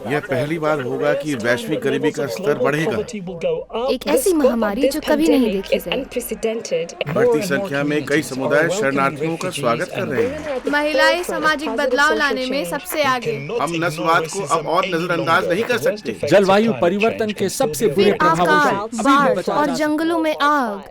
यह पहली बार होगा कि वैश्विक गरीबी का स्तर बढ़ेगा। एक ऐसी महामारी जो कभी नहीं देखी गई। बढ़ती संख्या में कई समुदाय शरणार्थियों का स्वागत कर रहे हैं। महिलाएं सामाजिक बदलाव लाने में सबसे आगे। हम नस्लवाद को अब और नजरअंदाज नहीं कर सकते। जलवायु परिवर्तन के सबसे बुरे फिर प्रभावों से आकाश, अभी भी बाढ़ बचा और जा सकता जंगलों में आग।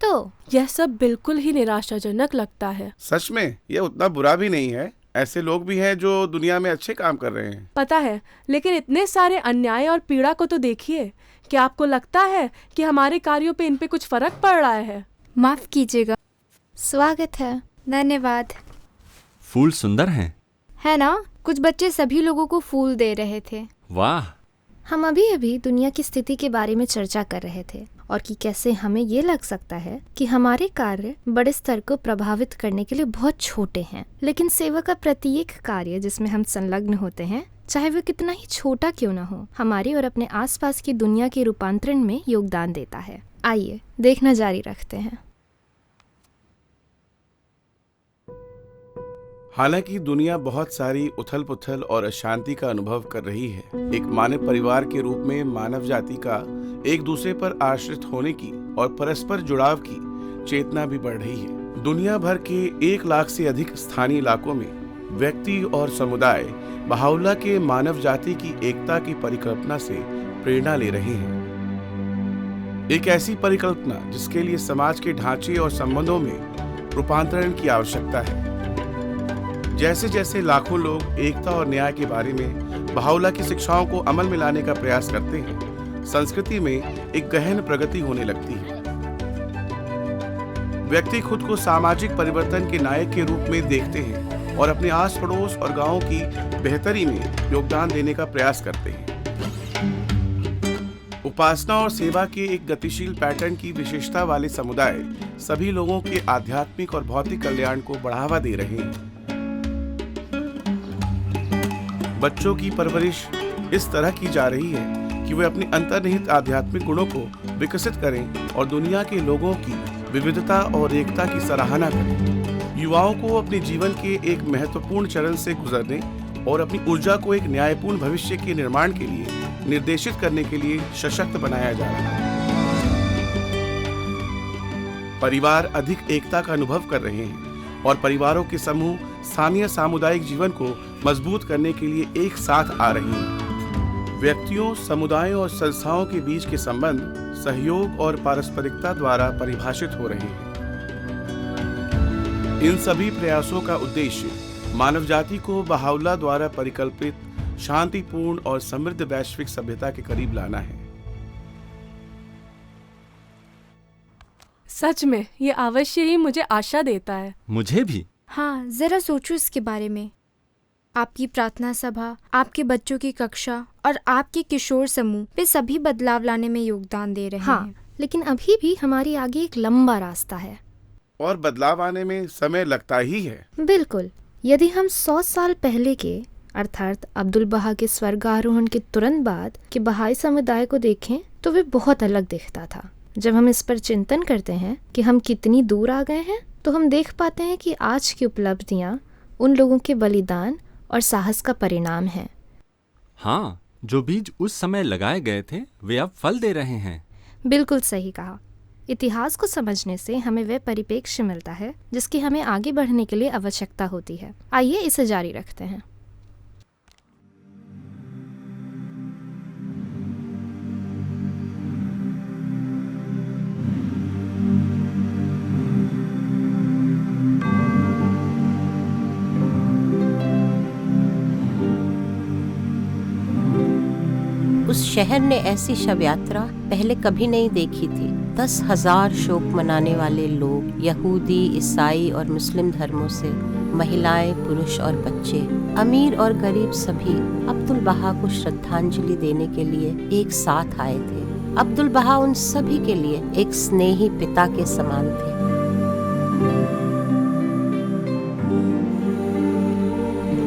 तो यह सब बिल्कुल ही निराशाजनक लगता है। सच में यह उतना बुरा भी नहीं है। ऐसे लोग भी हैं जो दुनिया में अच्छे काम कर रहे हैं। पता है, लेकिन इतने सारे अन्याय और पीड़ा को तो देखिए। क्या आपको लगता है कि हमारे कार्यों पे इन पे कुछ फर्क पड़ रहा है? माफ कीजिएगा। स्वागत है। धन्यवाद। फूल सुंदर हैं। है ना? कुछ बच्चे सभी लोगों को फूल दे रहे थे। वाह। हम अभी दुनिया की स्थिति के बारे में चर्चा कर रहे थे और कि कैसे हमें ये लग सकता है कि हमारे कार्य बड़े स्तर को प्रभावित करने के लिए बहुत छोटे हैं, लेकिन सेवा का प्रत्येक कार्य जिसमें हम संलग्न होते हैं, चाहे वो कितना ही छोटा क्यों न हो, हमारी और अपने आसपास की दुनिया के रूपांतरण में योगदान देता है। आइए देखना जारी रखते हैं। हालांकि दुनिया बहुत सारी उथल पुथल और अशांति का अनुभव कर रही है, एक मानव परिवार के रूप में मानव जाति का एक दूसरे पर आश्रित होने की और परस्पर जुड़ाव की चेतना भी बढ़ रही है। दुनिया भर के 1 लाख से अधिक स्थानीय इलाकों में व्यक्ति और समुदाय बहाउल्लाह के मानव जाति की एकता की परिकल्पना से प्रेरणा ले रहे हैं। एक ऐसी परिकल्पना जिसके लिए समाज के ढांचे और संबंधों में रूपांतरण की आवश्यकता है। जैसे जैसे लाखों लोग एकता और न्याय के बारे में बहाउल्लाह की शिक्षाओं को अमल में लाने का प्रयास करते हैं, संस्कृति में एक गहन प्रगति होने लगती है। व्यक्ति खुद को सामाजिक परिवर्तन के नायक के रूप में देखते हैं और अपने आस पड़ोस और गांवों की बेहतरी में योगदान देने का प्रयास करते हैं। उपासना और सेवा के एक गतिशील पैटर्न की विशेषता वाले समुदाय सभी लोगों के आध्यात्मिक और भौतिक कल्याण को बढ़ावा दे रहे हैं। बच्चों की परवरिश इस तरह की जा रही है कि वे अपने अंतर्निहित आध्यात्मिक गुणों को विकसित करें और दुनिया के लोगों की विविधता और एकता की सराहना करें। युवाओं को अपने जीवन के एक महत्वपूर्ण चरण से गुजरने और अपनी ऊर्जा को एक न्यायपूर्ण भविष्य के निर्माण के लिए निर्देशित करने के लिए सशक्त बनाया जा रहा है। परिवार अधिक एकता का अनुभव कर रहे हैं और परिवारों के समूह स्थानीय सामुदायिक जीवन को मजबूत करने के लिए एक साथ आ रही हैं। व्यक्तियों, समुदायों और संस्थाओं के बीच के संबंध सहयोग और पारस्परिकता द्वारा परिभाषित हो रहे हैं। इन सभी प्रयासों का उद्देश्य मानव जाति को बहाउल्लाह द्वारा परिकल्पित शांतिपूर्ण और समृद्ध वैश्विक सभ्यता के करीब लाना है। सच में ये अवश्य ही मुझे आशा देता है। मुझे भी। हाँ, जरा सोचो इसके बारे में। आपकी प्रार्थना सभा, आपके बच्चों की कक्षा और आपके किशोर समूह वे सभी बदलाव लाने में योगदान दे रहे हैं। लेकिन अभी भी हमारे आगे एक लंबा रास्ता है और बदलाव आने में समय लगता ही है। बिल्कुल। यदि हम 100 साल पहले के अर्थात अब्दुल बहा के स्वर्गारोहण के तुरंत बाद के बहाई समुदाय को देखें तो वे बहुत अलग दिखता था। जब हम इस पर चिंतन करते हैं कि हम कितनी दूर आ गए हैं, तो हम देख पाते हैं कि आज की उपलब्धियां उन लोगों के बलिदान और साहस का परिणाम है। हाँ, जो बीज उस समय लगाए गए थे वे अब फल दे रहे हैं। बिल्कुल सही कहा। इतिहास को समझने से हमें वह परिप्रेक्ष्य मिलता है जिसकी हमें आगे बढ़ने के लिए आवश्यकता होती है। आइए इसे जारी रखते हैं। उस शहर ने ऐसी शव यात्रा पहले कभी नहीं देखी थी। 10,000 शोक मनाने वाले लोग, यहूदी, ईसाई और मुस्लिम धर्मों से, महिलाएं, पुरुष और बच्चे, अमीर और गरीब सभी अब्दुल बहा को श्रद्धांजलि देने के लिए एक साथ आए थे। अब्दुल बहा उन सभी के लिए एक स्नेही पिता के समान थे।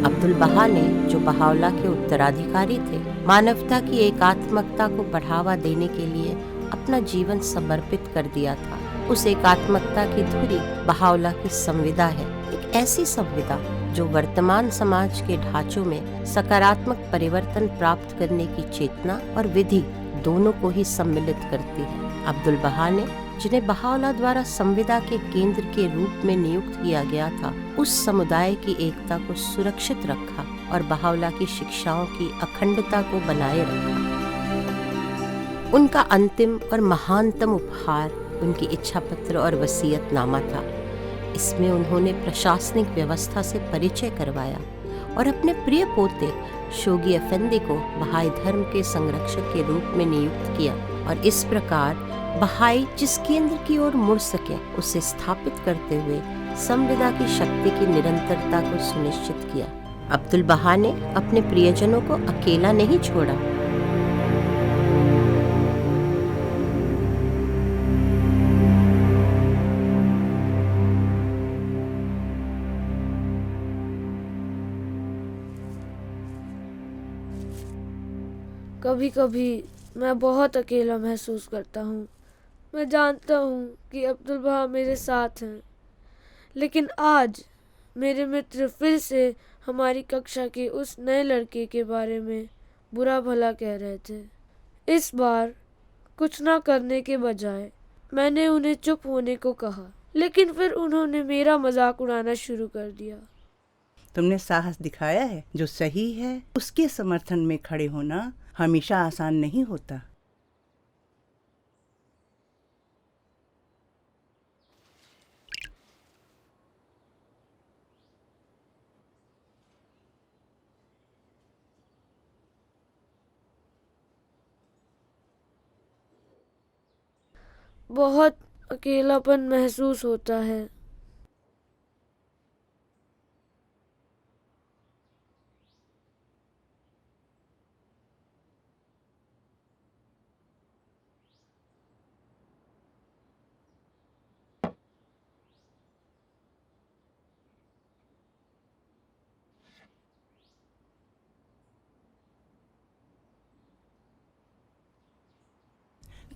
अब्दुल बहा ने, जो बहाउल्लाह के उत्तराधिकारी थे, मानवता की एकात्मकता को बढ़ावा देने के लिए अपना जीवन समर्पित कर दिया था। उस एकात्मकता की धुरी बहाउल्लाह की संविदा है, एक ऐसी संविदा जो वर्तमान समाज के ढांचों में सकारात्मक परिवर्तन प्राप्त करने की चेतना और विधि दोनों को ही सम्मिलित करती है। अब्दुल बहा ने, जिन्हें बहाओल्लाह द्वारा संविदा के केंद्र के रूप में नियुक्त किया गया था, उस समुदाय की एकता को सुरक्षित रखा और बहाओल्लाह की शिक्षाओं की अखंडता को बनाए रखा। उनका अंतिम और महानतम उपहार उनकी इच्छा पत्र और वसीयतनामा था। इसमें उन्होंने प्रशासनिक व्यवस्था से परिचय करवाया और अपने प्रिय पोते शोगी अफेंदी को बहाई धर्म के संरक्षक के रूप में नियुक्त किया और इस प्रकार बहाई जिस केंद्र की ओर मुड़ सके उसे स्थापित करते हुए संविदा की शक्ति की निरंतरता को सुनिश्चित किया। अब्दुल बहा ने अपने प्रियजनों को अकेला नहीं छोड़ा। कभी कभी मैं बहुत अकेला महसूस करता हूँ। मैं जानता हूँ कि अब्दुल बहा मेरे साथ हैं, लेकिन आज मेरे मित्र फिर से हमारी कक्षा के उस नए लड़के के बारे में बुरा भला कह रहे थे। इस बार कुछ ना करने के बजाय मैंने उन्हें चुप होने को कहा, लेकिन फिर उन्होंने मेरा मजाक उड़ाना शुरू कर दिया। तुमने साहस दिखाया है। जो सही है उसके समर्थन में खड़े होना हमेशा आसान नहीं होता। बहुत अकेलापन महसूस होता है।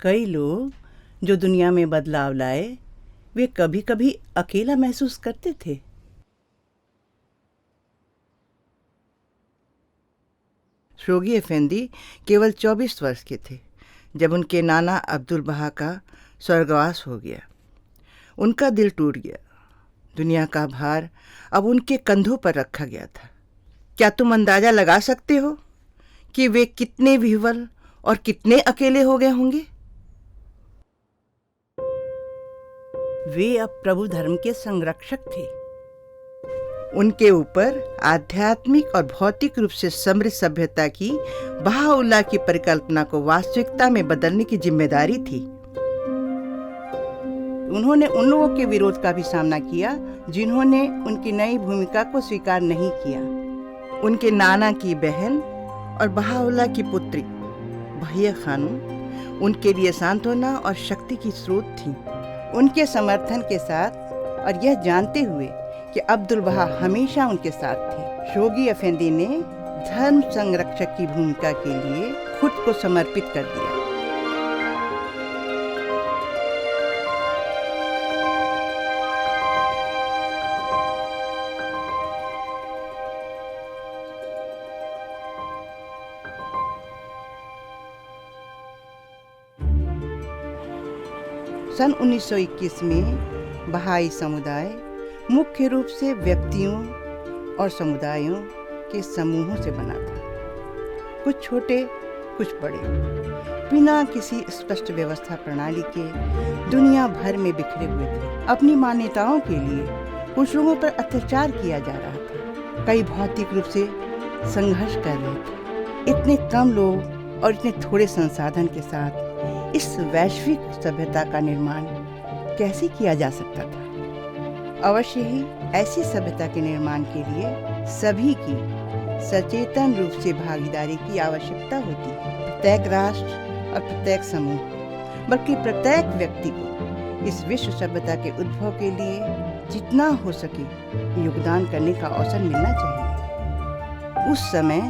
कई लोग जो दुनिया में बदलाव लाए वे कभी कभी अकेला महसूस करते थे। शोगी अफेंदी केवल 24 वर्ष के थे जब उनके नाना अब्दुल बहा का स्वर्गवास हो गया। उनका दिल टूट गया। दुनिया का भार अब उनके कंधों पर रखा गया था। क्या तुम अंदाजा लगा सकते हो कि वे कितने विह्वल और कितने अकेले हो गए होंगे? वे अब प्रभु धर्म के संरक्षक थे। उनके ऊपर आध्यात्मिक और भौतिक रूप से समृद्ध सभ्यता की बहाउल्लाह की परिकल्पना को वास्तविकता में बदलने की जिम्मेदारी थी। उन्होंने उन लोगों के विरोध का भी सामना किया जिन्होंने उनकी नई भूमिका को स्वीकार नहीं किया। उनके नाना की बहन और बहाउल्लाह की पुत्री बहिया खानूम उनके लिए सांत्वना और शक्ति की स्रोत थी। उनके समर्थन के साथ और यह जानते हुए कि अब्दुल बहा हमेशा उनके साथ थे, शोगी अफेंदी ने धर्म संरक्षक की भूमिका के लिए खुद को समर्पित कर दिया। सन 1921 में बहाई समुदाय मुख्य रूप से व्यक्तियों और समुदायों के समूहों से बना था। कुछ छोटे, कुछ बड़े, बिना किसी स्पष्ट व्यवस्था प्रणाली के दुनिया भर में बिखरे हुए थे। अपनी मान्यताओं के लिए कुछ लोगों पर अत्याचार किया जा रहा था। कई भौतिक रूप से संघर्ष कर रहे थे। इतने कम लोग और इतने थोड़े संसाधन के साथ इस वैश्विक सभ्यता का निर्माण कैसे किया जा सकता था? अवश्य ही ऐसी सभ्यता के निर्माण के लिए सभी की सचेतन रूप से भागीदारी की आवश्यकता होती है। प्रत्येक राष्ट्र और प्रत्येक समूह, बल्कि प्रत्येक व्यक्ति को इस विश्व सभ्यता के उद्भव के लिए जितना हो सके योगदान करने का अवसर मिलना चाहिए। उस समय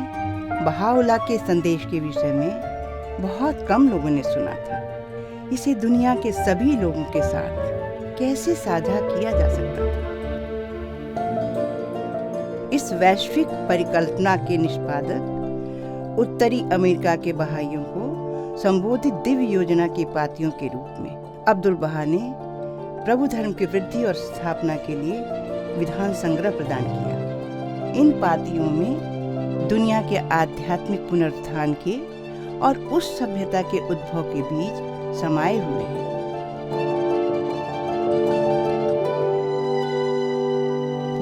बहाउल्लाह के संदेश के विषय में बहुत कम लोगों ने सुना था। इसे दुनिया के सभी लोगों के साथ कैसे साझा किया जा सकता था? इस वैश्विक परिकल्पना के निष्पादक उत्तरी अमेरिका के बहाइयों को संबोधित दिव्य योजना के पातियों के रूप में अब्दुल बहा ने प्रभु धर्म की वृद्धि और स्थापना के लिए विधान संग्रह प्रदान किया। इन पातियों में दुनिया के आध्यात्मिक पुनरुत्थान के और उस सभ्यता के उद्भव के बीच समाये हुए हैं।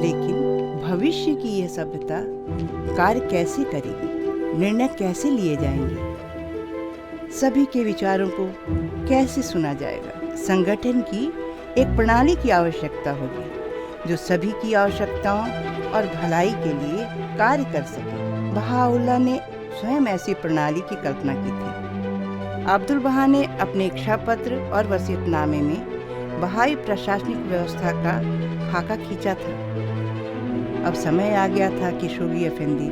लेकिन भविष्य की यह सभ्यता कार्य कैसे करेगी, निर्णय कैसे लिए जाएंगे, सभी के विचारों को कैसे सुना जाएगा। संगठन की एक प्रणाली की आवश्यकता होगी जो सभी की आवश्यकताओं और भलाई के लिए कार्य कर सके। बहाउल्लाह ने स्वयं ऐसी प्रणाली की कल्पना की थी। अब्दुल बहा ने अपने इच्छा पत्र और वसीयतनामे में बहाई प्रशासनिक व्यवस्था का खाका खींचा था। अब समय आ गया था कि शोगी अफेंदी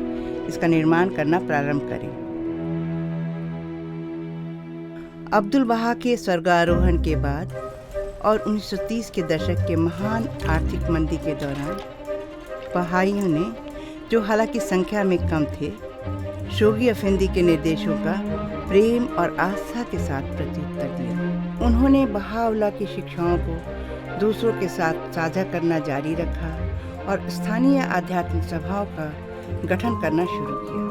इसका निर्माण करना प्रारंभ करें। अब्दुल बहा के स्वर्गारोहण के बाद और 1930 के दशक के महान आर्थिक मंदी के दौरान बहाइयों ने, जो हालांकि संख्या में कम थे, शोगी अफेंदी के निर्देशों का प्रेम और आस्था के साथ प्रत्युत्तर दिया। उन्होंने बहाउल्लाह की शिक्षाओं को दूसरों के साथ साझा करना जारी रखा और स्थानीय आध्यात्मिक सभाओं का गठन करना शुरू किया।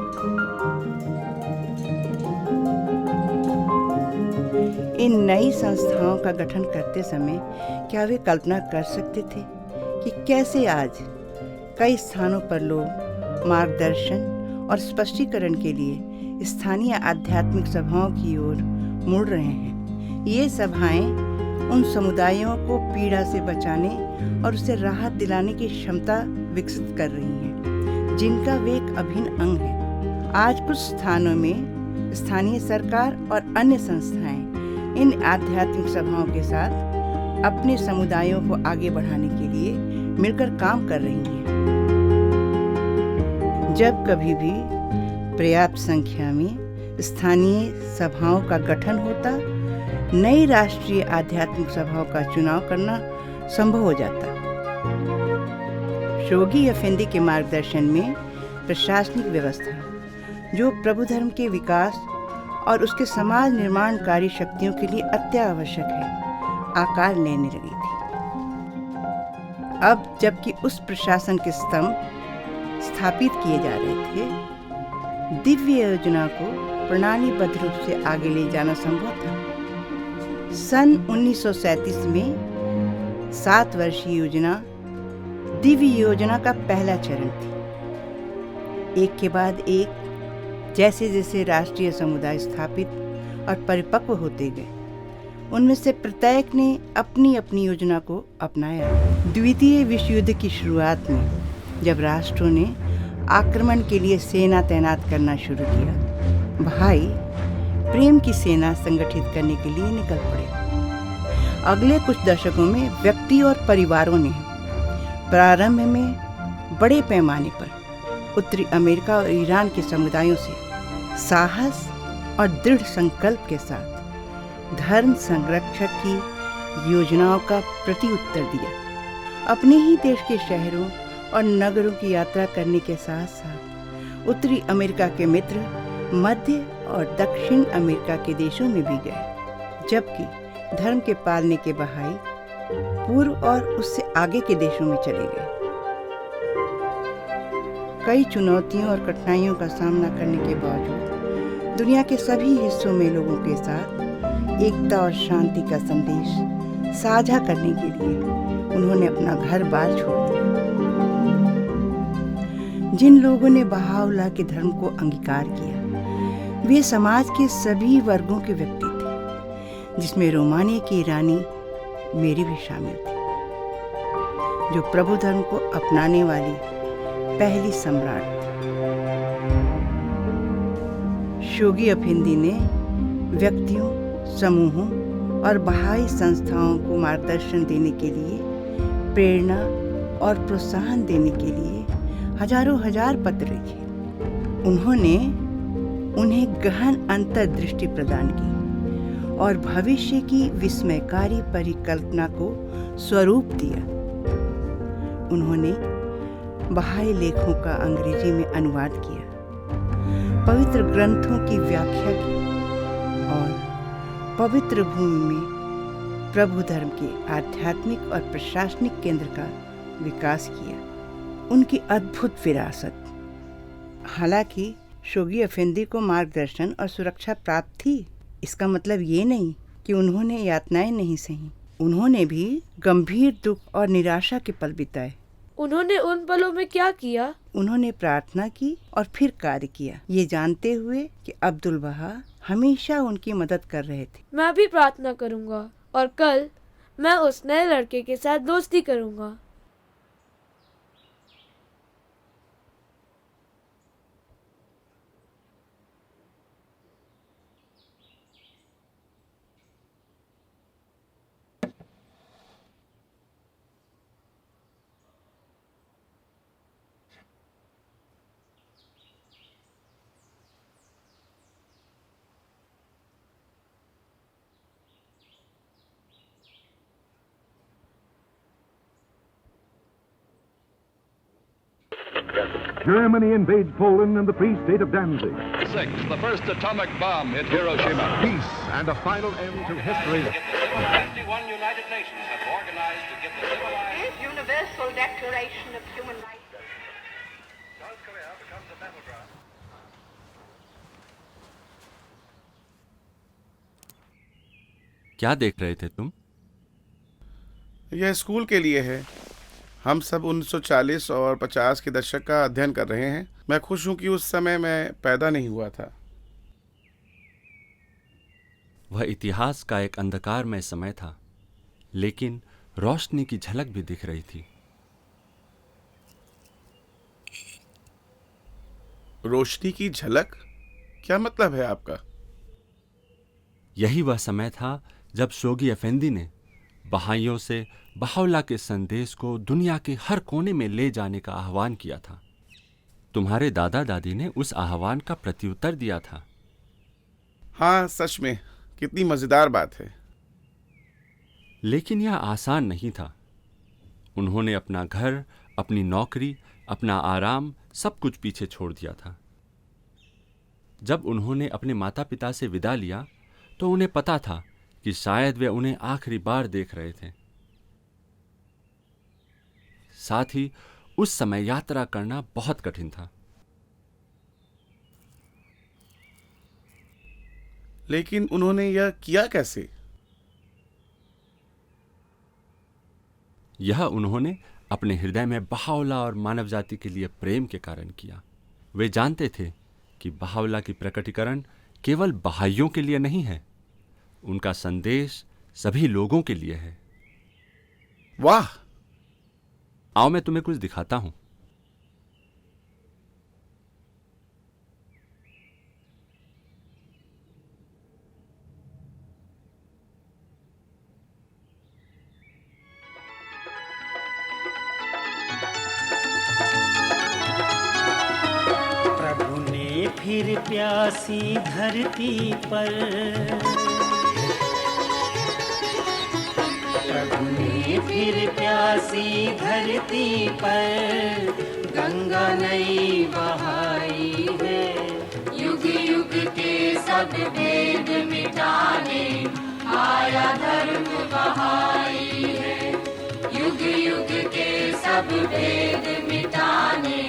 इन नई संस्थाओं का गठन करते समय क्या वे कल्पना कर सकते थे कि कैसे आज कई स्थानों पर लोग मार्गदर्शन और स्पष्टीकरण के लिए स्थानीय आध्यात्मिक सभाओं की ओर मुड़ रहे हैं। ये सभाएं उन समुदायों को पीड़ा से बचाने और उसे राहत दिलाने की क्षमता विकसित कर रही हैं, जिनका वे एक अभिन्न अंग है। आज कुछ स्थानों में स्थानीय सरकार और अन्य संस्थाएं इन आध्यात्मिक सभाओं के साथ अपने समुदायों को आगे बढ़ाने के लिए मिलकर काम कर रही हैं। जब कभी भी पर्याप्त संख्या में स्थानीय सभाओं का गठन होता, नई राष्ट्रीय आध्यात्मिक सभाओं का चुनाव करना संभव हो जाता। शोगी अफेंदी के मार्गदर्शन में प्रशासनिक व्यवस्था, जो प्रभु धर्म के विकास और उसके समाज निर्माणकारी शक्तियों के लिए अत्यावश्यक है, आकार लेने लगी थी। अब जबकि उस प्रशासन के स्तंभ स्थापित किए जा रहे थे, दिव्य योजना को प्रणालीबद्ध रूप से आगे ले जाना संभव था। सन 1937 में 7 वर्षीय योजना दिव्य योजना का पहला चरण थी। एक के बाद एक जैसे जैसे राष्ट्रीय समुदाय स्थापित और परिपक्व होते गए, उनमें से प्रत्येक ने अपनी अपनी योजना को अपनाया। द्वितीय विश्व युद्ध की शुरुआत में जब राष्ट्रों ने आक्रमण के लिए सेना तैनात करना शुरू किया, बहाई प्रेम की सेना संगठित करने के लिए निकल पड़े। अगले कुछ दशकों में व्यक्ति और परिवारों ने प्रारंभ में बड़े पैमाने पर उत्तरी अमेरिका और ईरान के समुदायों से साहस और दृढ़ संकल्प के साथ धर्म संरक्षक की योजनाओं का प्रत्युत्तर दिया। अपने ही देश के शहरों और नगरों की यात्रा करने के साथ साथ उत्तरी अमेरिका के मित्र मध्य और दक्षिण अमेरिका के देशों में भी गए, जबकि धर्म के पालने के बहाई पूर्व और उससे आगे के देशों में चले गए। कई चुनौतियों और कठिनाइयों का सामना करने के बावजूद दुनिया के सभी हिस्सों में लोगों के साथ एकता और शांति का संदेश साझा करने के लिए उन्होंने अपना घर बार छोड़ दिया। जिन लोगों ने बहाउल्लाह के धर्म को अंगीकार किया, वे समाज के सभी वर्गों के व्यक्ति थे, जिसमें रोमानिया की रानी मेरी भी शामिल थी, जो प्रभु धर्म को अपनाने वाली पहली सम्राट थी। शोगी अफेंदी ने व्यक्तियों, समूहों और बहाई संस्थाओं को मार्गदर्शन देने के लिए, प्रेरणा और प्रोत्साहन देने के लिए हजारों हजार पत्र लिखे। उन्होंने उन्हें गहन अंतर्दृष्टि प्रदान की और भविष्य की विस्मयकारी परिकल्पना को स्वरूप दिया। उन्होंने बहाई लेखों का अंग्रेजी में अनुवाद किया, पवित्र ग्रंथों की व्याख्या की और पवित्र भूमि में प्रभु धर्म के आध्यात्मिक और प्रशासनिक केंद्र का विकास किया। उनकी अद्भुत विरासत। हालांकि शोगी अफेंदी को मार्गदर्शन और सुरक्षा प्राप्त थी, इसका मतलब ये नहीं कि उन्होंने यातनाएं नहीं सही। उन्होंने भी गंभीर दुख और निराशा के पल बिताए। उन्होंने उन पलों में क्या किया? उन्होंने प्रार्थना की और फिर कार्य किया, ये जानते हुए कि अब्दुल बहा हमेशा उनकी मदद कर रहे थे। मैं भी प्रार्थना करूंगा और कल मैं उस नए लड़के के साथ दोस्ती करूंगा। Germany invades Poland and the Free State of Danzig. 6. The first atomic bomb hit Hiroshima. Peace and a final end to history. 51 United Nations have organized to give the civilized Universal Declaration of Human Rights. South Korea becomes a battleground. क्या देख रहे थे तुम? यह school के लिए है। हम सब 1940 और 50 के दशक का अध्ययन कर रहे हैं। मैं खुश हूं कि उस समय मैं पैदा नहीं हुआ था। वह इतिहास का एक अंधकारमय समय था, लेकिन रोशनी की झलक भी दिख रही थी। रोशनी की झलक? क्या मतलब है आपका? यही वह समय था जब शोगी अफेंदी ने बहाइयों से बहाउल्लाह के संदेश को दुनिया के हर कोने में ले जाने का आह्वान किया था। तुम्हारे दादा दादी ने उस आह्वान का प्रत्युत्तर दिया था। हाँ, सच में कितनी मजेदार बात है। लेकिन यह आसान नहीं था। उन्होंने अपना घर, अपनी नौकरी, अपना आराम सब कुछ पीछे छोड़ दिया था। जब उन्होंने अपने माता पिता से विदा लिया तो उन्हें पता था कि शायद वे उन्हें आखिरी बार देख रहे थे। साथ ही उस समय यात्रा करना बहुत कठिन था। लेकिन उन्होंने यह किया कैसे? यह उन्होंने अपने हृदय में बहाउल्लाह और मानव जाति के लिए प्रेम के कारण किया। वे जानते थे कि बहाउल्लाह की प्रकटीकरण केवल बहाइयों के लिए नहीं है, उनका संदेश सभी लोगों के लिए है। वाह! आओ मैं तुम्हें कुछ दिखाता हूं। प्रभु ने फिर प्यासी धरती पर, प्रभु ने फिर प्यासी धरती पर गंगा नई बहाई है। युग युग के सब भेद मिटाने आया धर्म बहाई है। युग युग के सब भेद मिटाने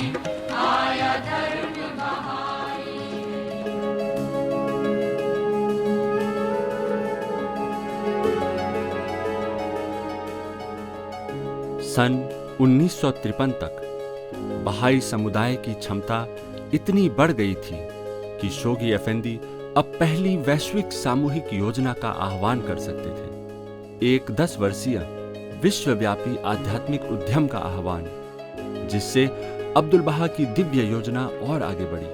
आया धर्म बहाई है। सन 1953 तक बहाई समुदाय की क्षमता इतनी बढ़ गई थी कि शोगी अफेंदी अब पहली वैश्विक सामूहिक योजना का आह्वान कर सकते थे। एक 10 वर्षीय विश्वव्यापी आध्यात्मिक उद्यम का आह्वान, जिससे अब्दुल बहा की दिव्य योजना और आगे बढ़ी।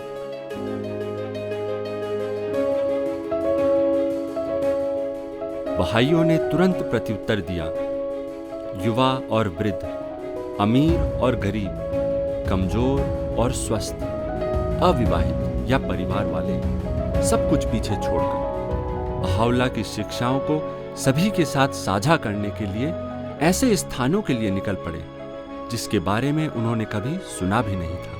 बहाइयों ने तुरंत प्रत्युत्तर दिया। युवा और वृद्ध, अमीर और गरीब, कमजोर और स्वस्थ, अविवाहित या परिवार वाले, सब कुछ पीछे छोड़कर बहाउल्लाह की शिक्षाओं को सभी के साथ साझा करने के लिए ऐसे स्थानों के लिए निकल पड़े जिसके बारे में उन्होंने कभी सुना भी नहीं था।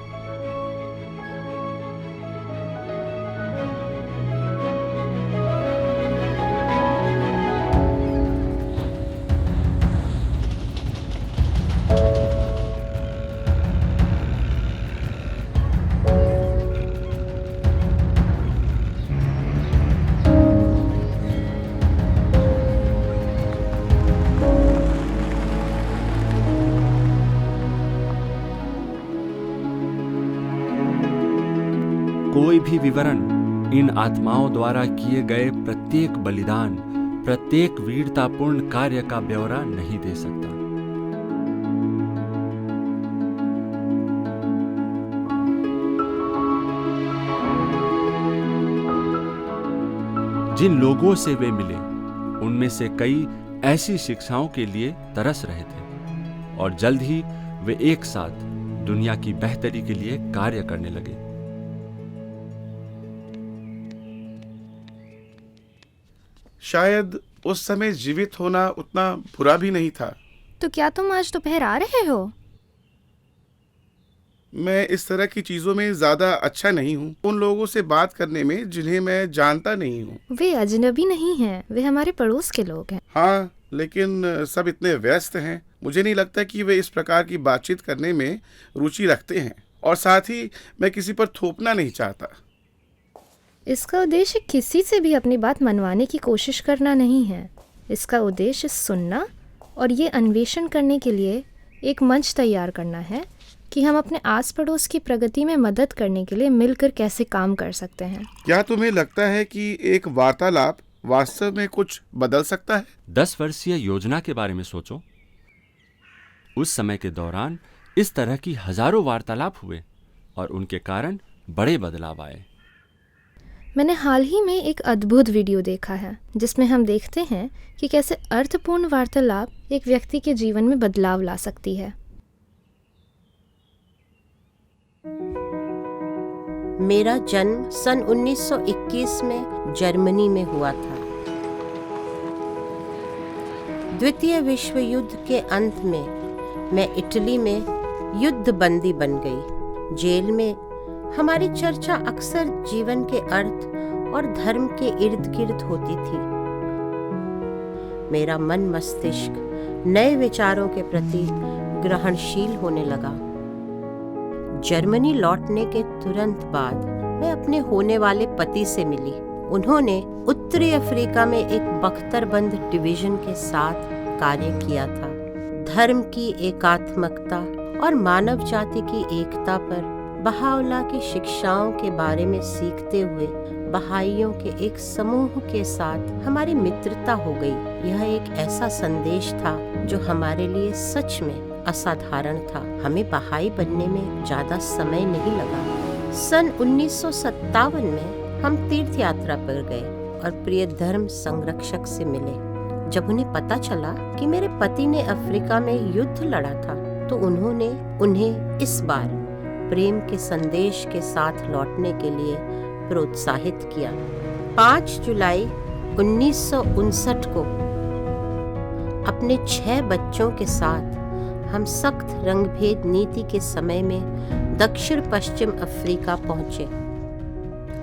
कोई भी विवरण इन आत्माओं द्वारा किए गए प्रत्येक बलिदान, प्रत्येक वीरतापूर्ण कार्य का ब्यौरा नहीं दे सकता। जिन लोगों से वे मिले, उनमें से कई ऐसी शिक्षाओं के लिए तरस रहे थे और जल्द ही वे एक साथ दुनिया की बेहतरी के लिए कार्य करने लगे। शायद उस समय जीवित होना उतना बुरा भी नहीं था। तो क्या तुम आज दोपहर आ रहे हो? मैं इस तरह की चीजों में ज्यादा अच्छा नहीं हूँ, उन लोगों से बात करने में जिन्हें मैं जानता नहीं हूँ। वे अजनबी नहीं हैं, वे हमारे पड़ोस के लोग हैं। हाँ, लेकिन सब इतने व्यस्त हैं, मुझे नहीं लगता कि वे इस प्रकार की बातचीत करने में रुचि रखते हैं। और साथ ही मैं किसी पर थोपना नहीं चाहता। इसका उद्देश्य किसी से भी अपनी बात मनवाने की कोशिश करना नहीं है। इसका उद्देश्य सुनना और ये अन्वेषण करने के लिए एक मंच तैयार करना है कि हम अपने आस पड़ोस की प्रगति में मदद करने के लिए मिलकर कैसे काम कर सकते हैं। क्या तुम्हें लगता है कि एक वार्तालाप वास्तव में कुछ बदल सकता है? 10 वर्षीय योजना के बारे में सोचो। उस समय के दौरान इस तरह की हजारों वार्तालाप हुए और उनके कारण बड़े बदलाव आए। मैंने हाल ही में एक अद्भुत वीडियो देखा है जिसमें हम देखते हैं कि कैसे अर्थपूर्ण वार्तालाप एक व्यक्ति के जीवन में बदलाव ला सकती है। मेरा जन्म सन 1921 में जर्मनी में हुआ था। द्वितीय विश्व युद्ध के अंत में मैं इटली में युद्ध बंदी बन गई। जेल में हमारी चर्चा अक्सर जीवन के अर्थ और धर्म के इर्द गिर्द होती थी। मेरा मन मस्तिष्क नए विचारों के प्रति ग्रहणशील होने लगा। जर्मनी लौटने के तुरंत बाद मैं अपने होने वाले पति से मिली। उन्होंने उत्तरी अफ्रीका में एक बख्तरबंद डिवीजन के साथ कार्य किया था। धर्म की एकात्मकता और मानव जाति की एकता पर बहाउल्लाह की शिक्षाओं के बारे में सीखते हुए बहाइयों के एक समूह के साथ हमारी मित्रता हो गई। यह एक ऐसा संदेश था जो हमारे लिए सच में असाधारण था। हमें बहाई बनने में ज्यादा समय नहीं लगा। सन 1957 में हम तीर्थ यात्रा पर गए और प्रिय धर्म संरक्षक से मिले। जब उन्हें पता चला कि मेरे पति ने अफ्रीका में युद्ध लड़ा था तो उन्होंने उन्हें इस बार प्रेम के संदेश के साथ लौटने के लिए प्रोत्साहित किया। 5 जुलाई 1959 को अपने 6 बच्चों के साथ हम सख्त रंगभेद नीति के समय में दक्षिण पश्चिम अफ्रीका पहुंचे।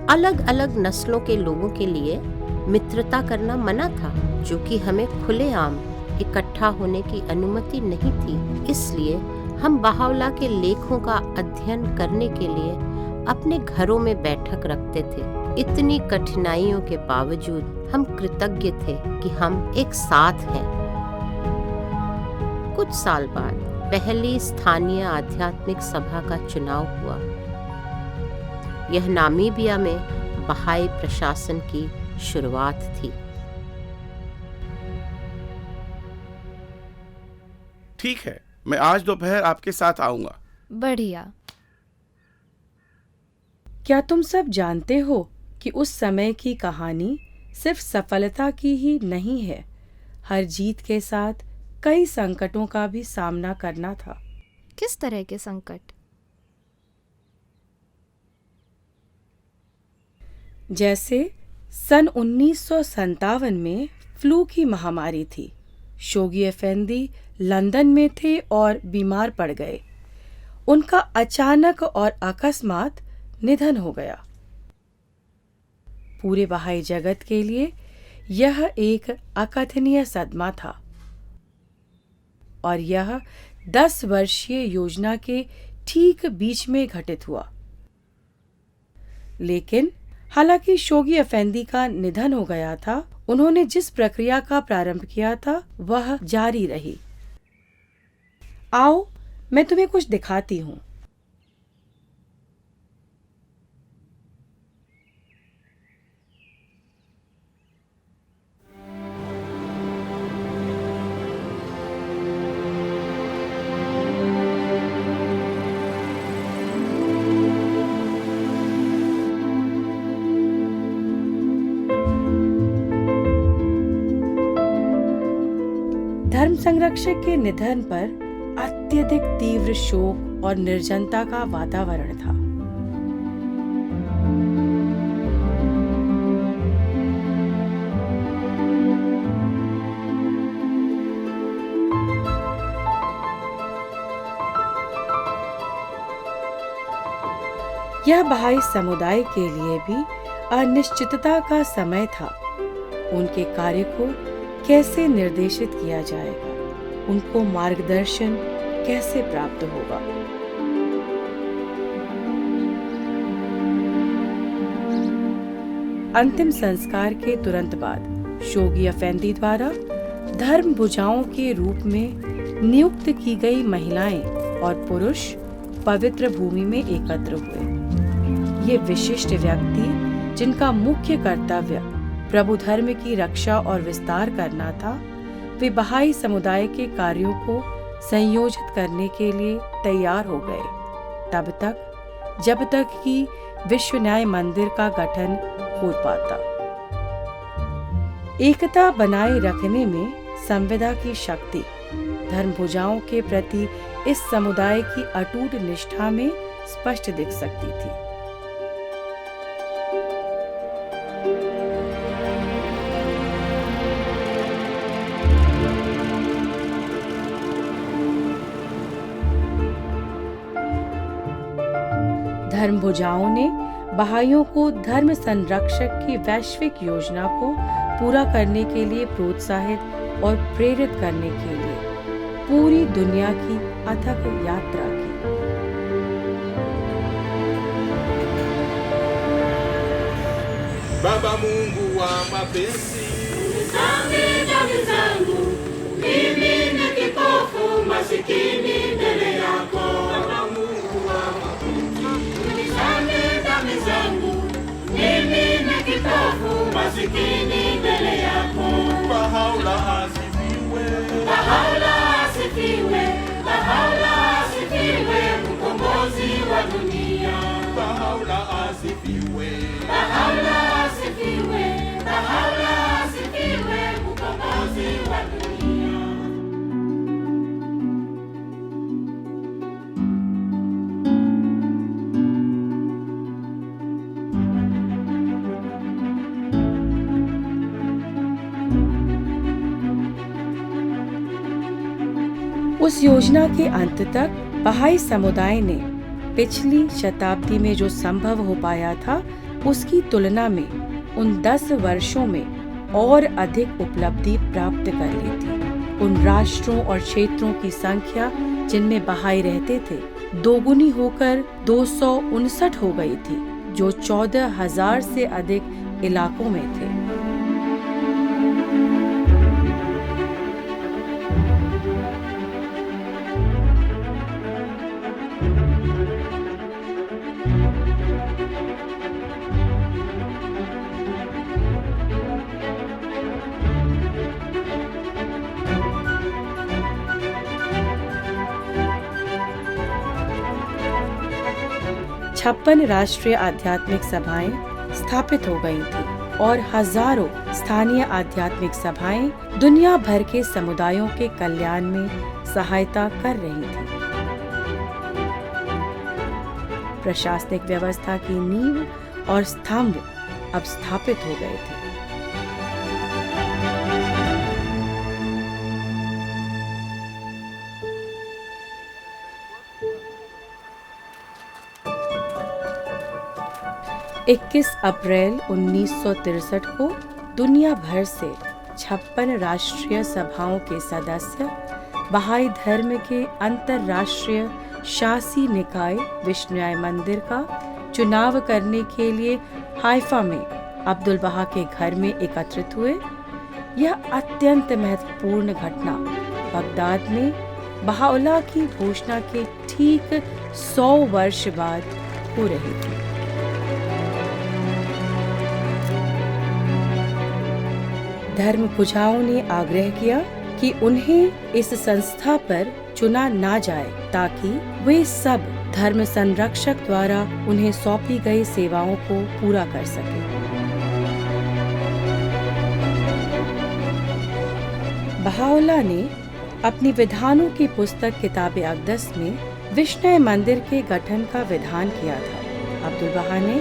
अलग अलग नस्लों के लोगों के लिए मित्रता करना मना था, जो कि हमें खुलेआम इकट्ठा होने की अनुमति नहीं थी। इसलिए हम बहाउल्लाह के लेखों का अध्ययन करने के लिए अपने घरों में बैठक रखते थे। इतनी कठिनाइयों के बावजूद हम कृतज्ञ थे कि हम एक साथ हैं। कुछ साल बाद पहली स्थानीय आध्यात्मिक सभा का चुनाव हुआ। यह नामीबिया में बहाई प्रशासन की शुरुआत थी। ठीक है, मैं आज दोपहर आपके साथ आऊंगा। बढ़िया। क्या तुम सब जानते हो कि उस समय की कहानी सिर्फ सफलता की ही नहीं है, हर जीत के साथ कई संकटों का भी सामना करना था। किस तरह के संकट? जैसे सन 1957 में फ्लू की महामारी थी। शोगी अफेंदी लंदन में थे और बीमार पड़ गए। उनका अचानक और अकस्मात निधन हो गया। पूरे बहाई जगत के लिए यह एक अकथनीय सदमा था और यह 10 वर्षीय योजना के ठीक बीच में घटित हुआ। लेकिन हालांकि शोगी अफेंदी का निधन हो गया था, उन्होंने जिस प्रक्रिया का प्रारंभ किया था वह जारी रही। आओ मैं तुम्हें कुछ दिखाती हूँ। धर्म संरक्षक के निधन पर अत्यधिक तीव्र शोक और निर्जनता का वातावरण था। यह बहाई समुदाय के लिए भी अनिश्चितता का समय था। उनके कार्य को कैसे निर्देशित किया जाएगा, उनको मार्गदर्शन कैसे प्राप्त होगा। अंतिम संस्कार के तुरंत बाद शोगी अफेंदी द्वारा धर्म भुजाओं के रूप में नियुक्त की गई महिलाएं और पुरुष पवित्र भूमि में एकत्र हुए। ये विशिष्ट व्यक्ति, जिनका मुख्य कर्तव्य प्रभु धर्म की रक्षा और विस्तार करना था, वे बहाई समुदाय के कार्यों को संयोजित करने के लिए तैयार हो गए, तब तक जब तक कि विश्व न्याय मंदिर का गठन हो पाता। एकता बनाए रखने में संविदा की शक्ति धर्म भुजाओं के प्रति इस समुदाय की अटूट निष्ठा में स्पष्ट दिख सकती थी। धर्म भुजाओं ने बहाइयों को धर्म संरक्षक की वैश्विक योजना को पूरा करने के लिए प्रोत्साहित और प्रेरित करने के लिए पूरी दुनिया की अथक यात्रा की। Baba Mungu wa mapenzi, Nisamehe dhambi zangu, mimi ni kipofu masikini mbele yako. Baba Mungu wa mapenzi, Nisamehe dhambi zangu, mimi ni kipofu masikini mbele yako. Bahaula asifiwe, Bahaula asifiwe, Bahaula asifiwe, mkombozi wa dunia. Bahaula asifiwe, Bahaula asifiwe, Bahaula asifiwe, mkombozi wa dunia. उस योजना के अंत तक बहाई समुदाय ने पिछली शताब्दी में जो संभव हो पाया था, उसकी तुलना में उन 10 वर्षों में और अधिक उपलब्धि प्राप्त कर ली थी। उन राष्ट्रों और क्षेत्रों की संख्या जिनमें बहाई रहते थे दोगुनी होकर 259 हो गई थी, जो 14,000 से अधिक इलाकों में थे। छप्पन राष्ट्रीय आध्यात्मिक सभाएं स्थापित हो गई थी और हजारों स्थानीय आध्यात्मिक सभाएं दुनिया भर के समुदायों के कल्याण में सहायता कर रही थी। प्रशासनिक व्यवस्था की नींव और स्तंभ अब स्थापित हो गए थे। 21 अप्रैल 1963 को दुनिया भर से 56 राष्ट्रीय सभाओं के सदस्य बहाई धर्म के अंतर्राष्ट्रीय शासी निकाय विश्व न्याय मंदिर का चुनाव करने के लिए हाइफा में अब्दुल बहा के घर में एकत्रित हुए। यह अत्यंत महत्वपूर्ण घटना बगदाद में बहाउल्लाह की घोषणा के ठीक 100 वर्ष बाद हो रही थी। धर्म पूजाओं ने आग्रह किया कि उन्हें इस संस्था पर चुना ना जाए ताकि वे सब धर्म संरक्षक द्वारा उन्हें सौंपी गई सेवाओं को पूरा कर सके। बहाउल्लाह ने अपनी विधानों की पुस्तक किताब अक़दस में विश्व मंदिर के गठन का विधान किया था। अब्दुल बहा ने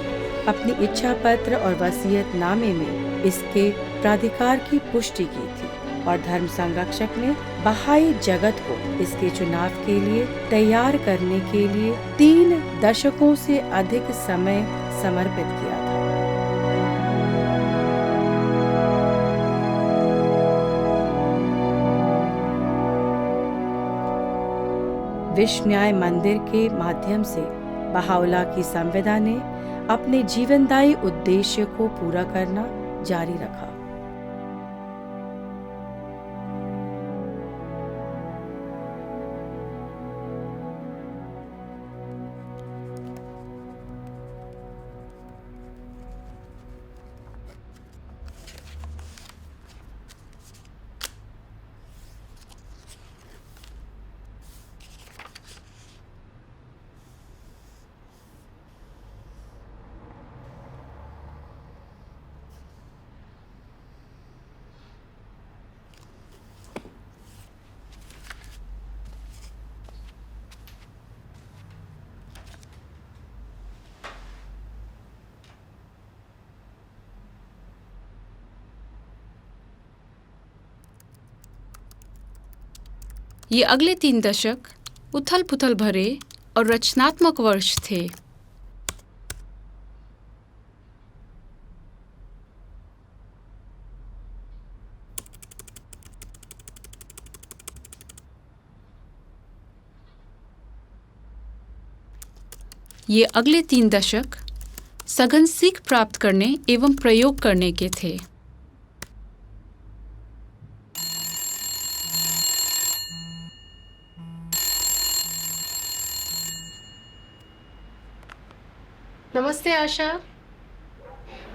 अपनी इच्छा पत्र और वसीयतनामे में इसके प्राधिकार की पुष्टि की थी और धर्म संरक्षक ने बहाई जगत को इसके चुनाव के लिए तैयार करने के लिए 3 दशकों से अधिक समय समर्पित किया था। विश्व न्याय मंदिर के माध्यम से बहाउल्लाह की संविदा ने अपने जीवनदायी उद्देश्य को पूरा करना जारी रखा। ये अगले 3 दशक उथल पुथल भरे और रचनात्मक वर्ष थे। ये अगले 3 दशक सघन सीख प्राप्त करने एवं प्रयोग करने के थे। नमस्ते आशा,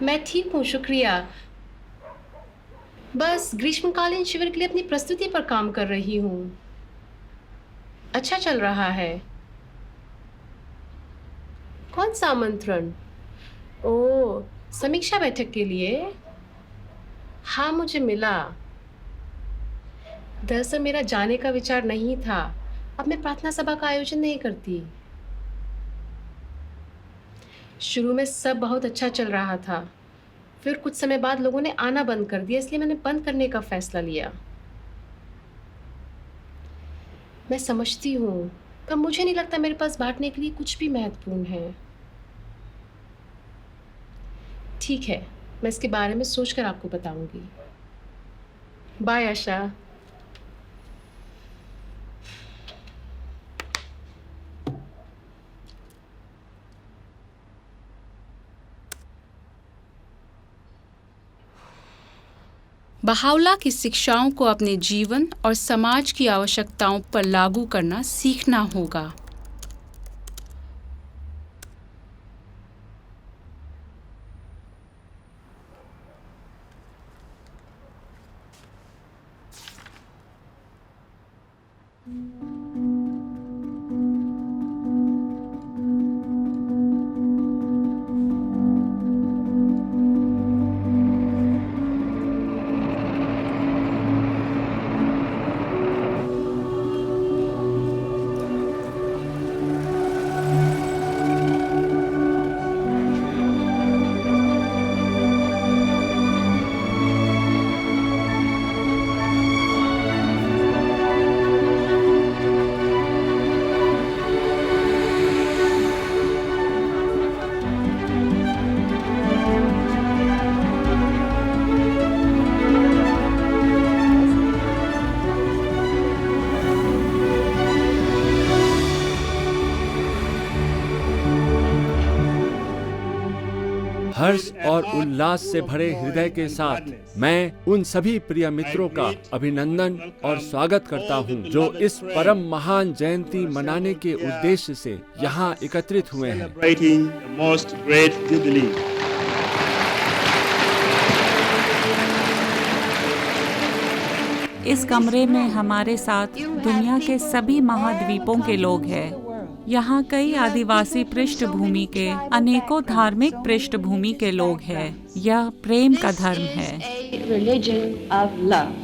मैं ठीक हूँ, शुक्रिया। बस ग्रीष्मकालीन शिविर के लिए अपनी प्रस्तुति पर काम कर रही हूँ। अच्छा चल रहा है। कौन सा आमंत्रण? ओह, समीक्षा बैठक के लिए? हाँ, मुझे मिला। दरअसल मेरा जाने का विचार नहीं था। अब मैं प्रार्थना सभा का आयोजन नहीं करती। शुरू में सब बहुत अच्छा चल रहा था, फिर कुछ समय बाद लोगों ने आना बंद कर दिया, इसलिए मैंने बंद करने का फैसला लिया। मैं समझती हूँ, पर मुझे नहीं लगता मेरे पास बांटने के लिए कुछ भी महत्वपूर्ण है। ठीक है, मैं इसके बारे में सोचकर आपको बताऊंगी। बाय आशा। बहाउल्लाह की शिक्षाओं को अपने जीवन और समाज की आवश्यकताओं पर लागू करना सीखना होगा। उल्लास से भरे हृदय के साथ मैं उन सभी प्रिय मित्रों का अभिनंदन और स्वागत करता हूं जो इस परम महान जयंती मनाने के उद्देश्य से यहाँ एकत्रित हुए हैं। इस कमरे में हमारे साथ दुनिया के सभी महाद्वीपों के लोग हैं। यहाँ कई आदिवासी पृष्ठभूमि के, अनेकों धार्मिक पृष्ठभूमि के लोग हैं। यह प्रेम का धर्म है। Religion of love.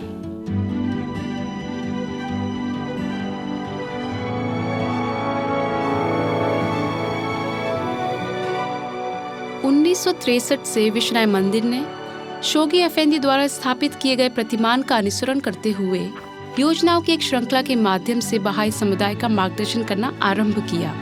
से विश्राय मंदिर ने शोगी अफेंदी द्वारा स्थापित किए गए प्रतिमान का अनुसरण करते हुए योजनाओं की एक श्रृंखला के माध्यम से बहाई समुदाय का मार्गदर्शन करना आरंभ किया।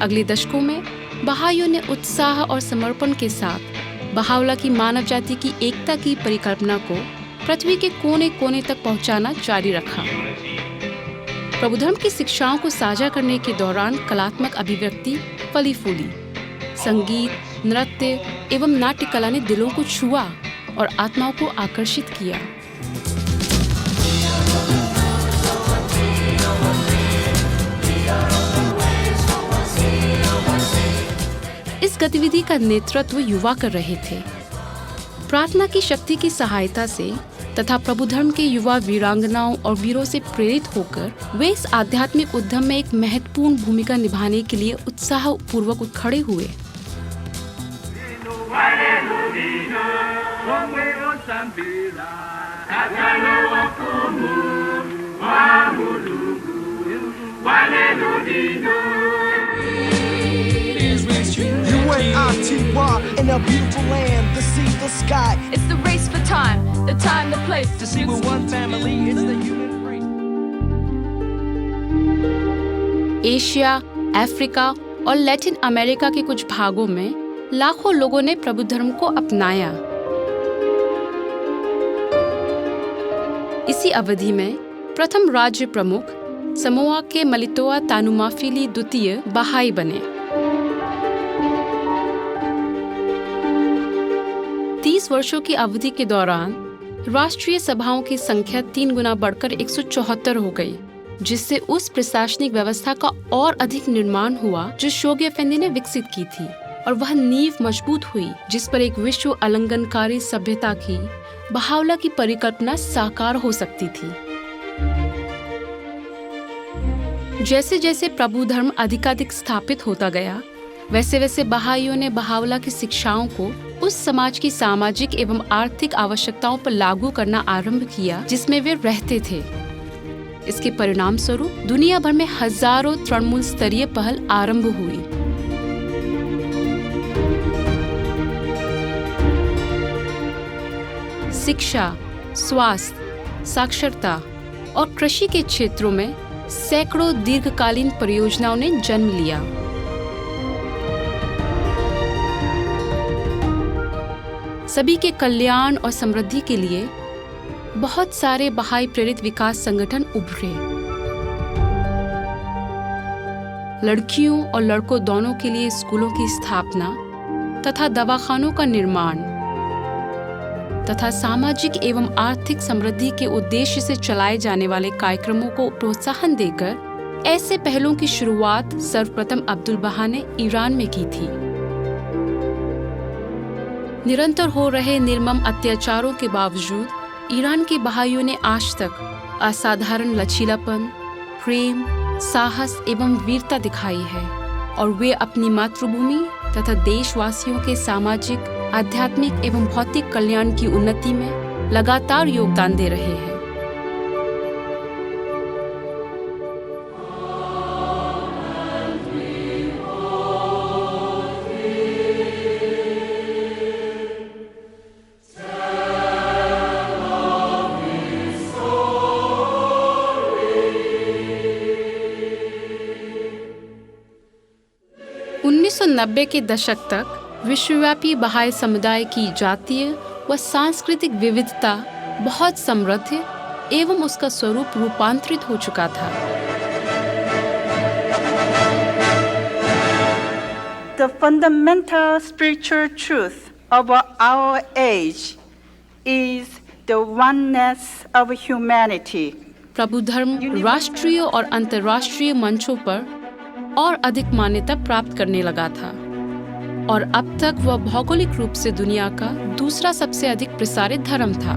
अगले दशकों में बहाइयों ने उत्साह और समर्पण के साथ बहावला की मानव जाति की एकता की परिकल्पना को पृथ्वी के कोने कोने तक पहुंचाना जारी रखा। प्रबुधर्म की शिक्षाओं को साझा करने के दौरान कलात्मक अभिव्यक्ति फली फूली। संगीत, नृत्य एवं नाट्य कला ने दिलों को छुआ और आत्माओं को आकर्षित किया। इस गतिविधि का नेतृत्व युवा कर रहे थे। प्रार्थना की शक्ति की सहायता से तथा प्रबुधर्म के युवा वीरांगनाओं और वीरों से प्रेरित होकर वे इस आध्यात्मिक उद्यम में एक महत्वपूर्ण भूमिका निभाने के लिए उत्साह पूर्वक उठ खड़े हुए। UNITY in a beautiful land, the sea, the sky. It's the race for time, the time, the place. To see we're one family, it's the human race. Asia, Africa और लैटिन अमेरिका के कुछ भागों में लाखों लोगों ने प्रभु धर्म को अपनाया। इसी अवधि में प्रथम राज्य प्रमुख समोआ के मलितोआ तानुमाफिली द्वितीय बहाई बने। 30 वर्षों की अवधि के दौरान राष्ट्रीय सभाओं की संख्या 3 गुना बढ़कर 174 हो गई, जिससे उस प्रशासनिक व्यवस्था का और अधिक निर्माण हुआ जो शोगी अफेंदी ने विकसित की थी, और वह नींव मजबूत हुई जिस पर एक विश्व आलिंगनकारी सभ्यता की बहावला की परिकल्पना साकार हो सकती थी। जैसे जैसे प्रभु धर्म अधिकाधिक स्थापित होता गया, वैसे वैसे बहाइयों ने बहावला की शिक्षाओं को उस समाज की सामाजिक एवं आर्थिक आवश्यकताओं पर लागू करना आरंभ किया जिसमें वे रहते थे। इसके परिणाम स्वरूप दुनिया भर में हजारों तृणमूल स्तरीय पहल आरंभ हुई। शिक्षा, स्वास्थ्य, साक्षरता और कृषि के क्षेत्रों में सैकड़ों दीर्घकालीन परियोजनाओं ने जन्म लिया। सभी के कल्याण और समृद्धि के लिए बहुत सारे बहाई प्रेरित विकास संगठन उभरे। लड़कियों और लड़कों दोनों के लिए स्कूलों की स्थापना तथा दवाखानों का निर्माण तथा सामाजिक एवं आर्थिक समृद्धि के उद्देश्य से चलाए जाने वाले कार्यक्रमों को प्रोत्साहन देकर ऐसे पहलों की शुरुआत सर्वप्रथम अब्दुल बहा ने ईरान में की थी। निरंतर हो रहे निर्मम अत्याचारों के बावजूद ईरान के बहाइयों ने आज तक असाधारण लचीलापन, प्रेम, साहस एवं वीरता दिखाई है, और वे अपनी मातृभूमि तथा देशवासियों के सामाजिक, आध्यात्मिक एवं भौतिक कल्याण की उन्नति में लगातार योगदान दे रहे हैं। 1990 के दशक तक विश्वव्यापी बहाई समुदाय की जातीय व सांस्कृतिक विविधता बहुत समृद्ध एवं उसका स्वरूप रूपांतरित हो चुका था। The fundamental spiritual truth of our age is the oneness of humanity. प्रभु धर्म राष्ट्रीय और अंतर्राष्ट्रीय मंचों पर और अधिक मान्यता प्राप्त करने लगा था और अब तक वह भौगोलिक रूप से दुनिया का दूसरा सबसे अधिक प्रसारित धर्म था।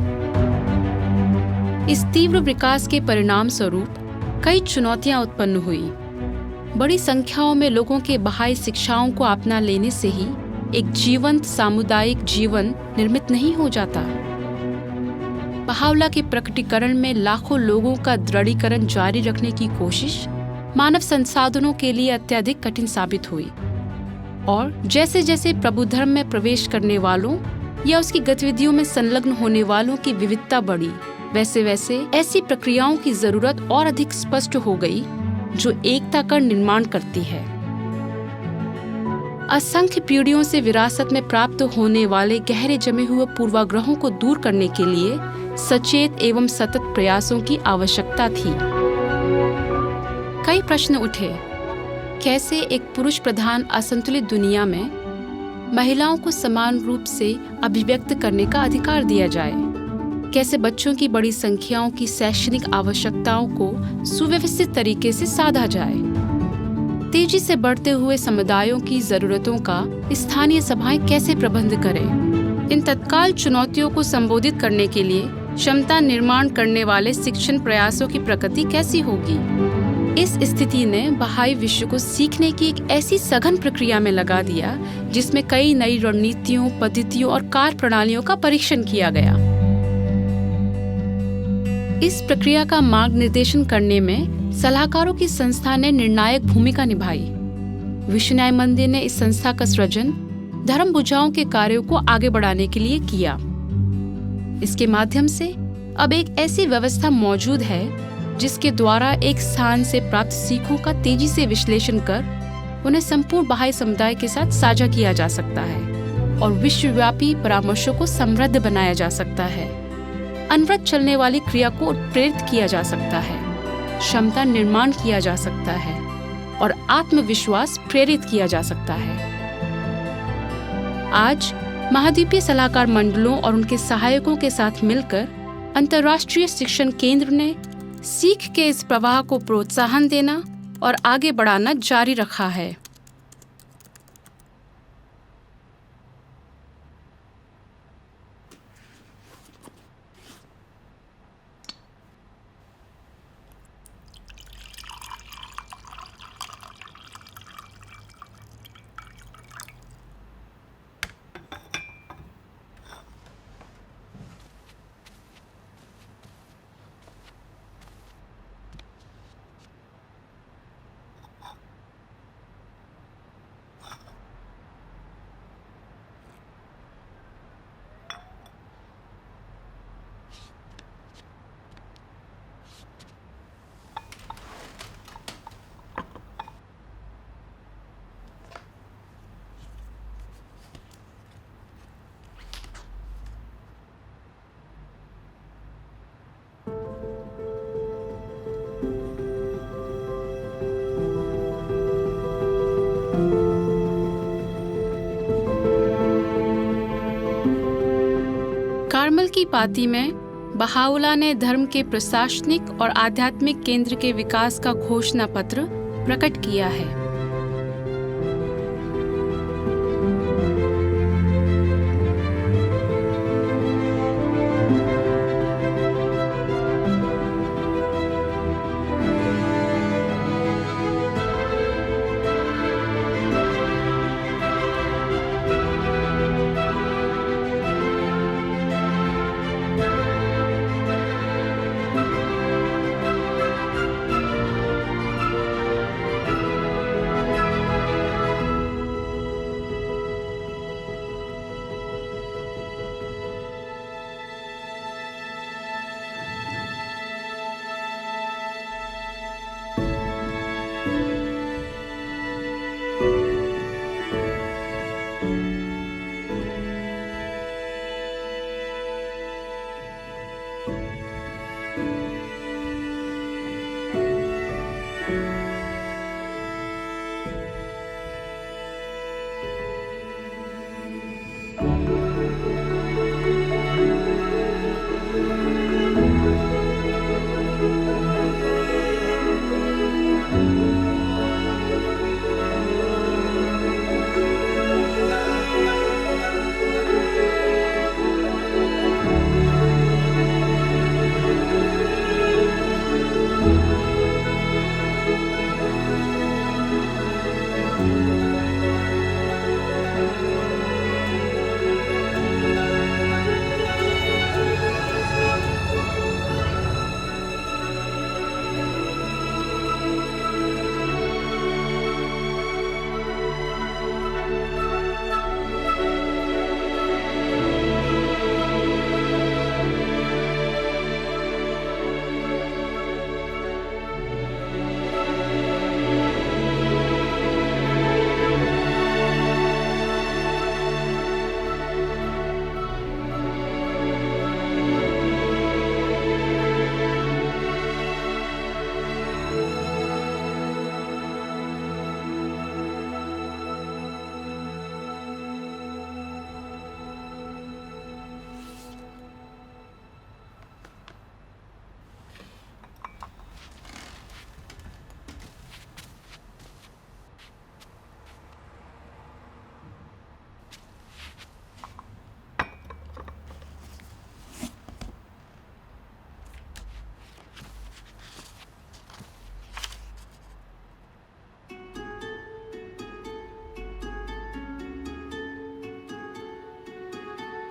इस तीव्र विकास के परिणाम स्वरूप कई चुनौतियां उत्पन्न हुई। बड़ी संख्याओं में लोगों के बहाई शिक्षाओं को अपना लेने से ही एक जीवंत सामुदायिक जीवन निर्मित नहीं हो जाता। बहावला के प्रकटीकरण में लाखों लोगों का दृढ़ीकरण जारी रखने की कोशिश मानव संसाधनों के लिए अत्यधिक कठिन साबित हुई और जैसे जैसे प्रभु धर्म में प्रवेश करने वालों या उसकी गतिविधियों में संलग्न होने वालों की विविधता बढ़ी, वैसे वैसे ऐसी प्रक्रियाओं की जरूरत और अधिक स्पष्ट हो गई जो एकता का निर्माण करती है। असंख्य पीढ़ियों से विरासत में प्राप्त होने वाले गहरे जमे हुए पूर्वाग्रहों को दूर करने के लिए सचेत एवं सतत प्रयासों की आवश्यकता थी। कई प्रश्न उठे, कैसे एक पुरुष प्रधान असंतुलित दुनिया में महिलाओं को समान रूप से अभिव्यक्त करने का अधिकार दिया जाए? कैसे बच्चों की बड़ी संख्याओं की शैक्षणिक आवश्यकताओं को सुव्यवस्थित तरीके से साधा जाए? तेजी से बढ़ते हुए समुदायों की जरूरतों का स्थानीय सभाएं कैसे प्रबंध करें? इन तत्काल चुनौतियों को संबोधित करने के लिए क्षमता निर्माण करने वाले शिक्षण प्रयासों की प्रगति कैसी होगी? इस स्थिति ने बहाई विश्व को सीखने की एक ऐसी सघन प्रक्रिया में लगा दिया जिसमें कई नई रणनीतियों, पद्धतियों और कार्य प्रणालियों का परीक्षण किया गया। इस प्रक्रिया का मार्गनिर्देशन करने में सलाहकारों की संस्था ने निर्णायक भूमिका निभाई। विश्व न्याय मंदिर ने इस संस्था का सृजन धर्म बुझाओं के कार्यों को आगे बढ़ाने के लिए किया। इसके माध्यम से अब एक ऐसी व्यवस्था मौजूद है जिसके द्वारा एक स्थान से प्राप्त सीखों का तेजी से विश्लेषण कर उन्हें संपूर्ण बहाई समुदाय के साथ साझा किया जा सकता है और विश्वव्यापी परामर्शों को समृद्ध बनाया जा सकता है। अनवरत चलने वाली क्रिया को उत्प्रेरित किया जा सकता है, क्षमता निर्माण किया जा सकता है और आत्मविश्वास प्रेरित किया जा सकता है। आज महाद्वीपीय सलाहकार मंडलों और उनके सहायकों के साथ मिलकर अंतर्राष्ट्रीय शिक्षण केंद्र ने सीख के इस प्रवाह को प्रोत्साहन देना और आगे बढ़ाना जारी रखा है। कार्मल की पाती में बहाउला ने धर्म के प्रशासनिक और आध्यात्मिक केंद्र के विकास का घोषणा पत्र प्रकट किया है।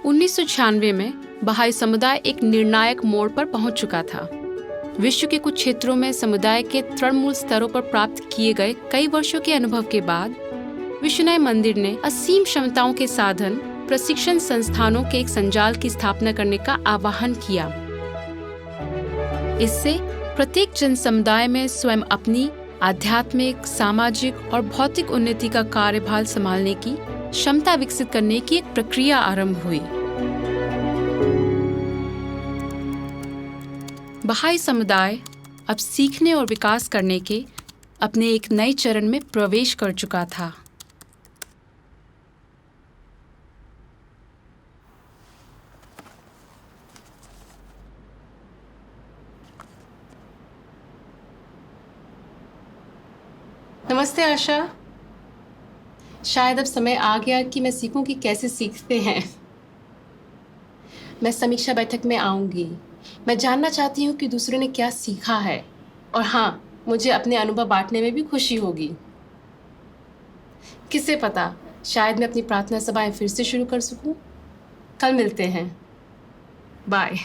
1996 में बहाई समुदाय एक निर्णायक मोड़ पर पहुंच चुका था। विश्व के कुछ क्षेत्रों में समुदाय के तृणमूल स्तरों पर प्राप्त किए गए कई वर्षों के अनुभव के बाद विश्वनय मंदिर ने असीम क्षमताओं के साधन प्रशिक्षण संस्थानों के एक संजाल की स्थापना करने का आह्वान किया। इससे प्रत्येक जन समुदाय में स्वयं अपनी आध्यात्मिक, सामाजिक और भौतिक उन्नति का कार्यभार संभालने की क्षमता विकसित करने की एक प्रक्रिया आरंभ हुई। बहाई समुदाय अब सीखने और विकास करने के अपने एक नए चरण में प्रवेश कर चुका था। नमस्ते आशा। शायद अब समय आ गया कि मैं सीखूं कि कैसे सीखते हैं। मैं समीक्षा बैठक में आऊंगी। मैं जानना चाहती हूँ कि दूसरों ने क्या सीखा है, और हाँ, मुझे अपने अनुभव बांटने में भी खुशी होगी। किसे पता, शायद मैं अपनी प्रार्थना सभाएं फिर से शुरू कर सकूं। कल मिलते हैं। बाय।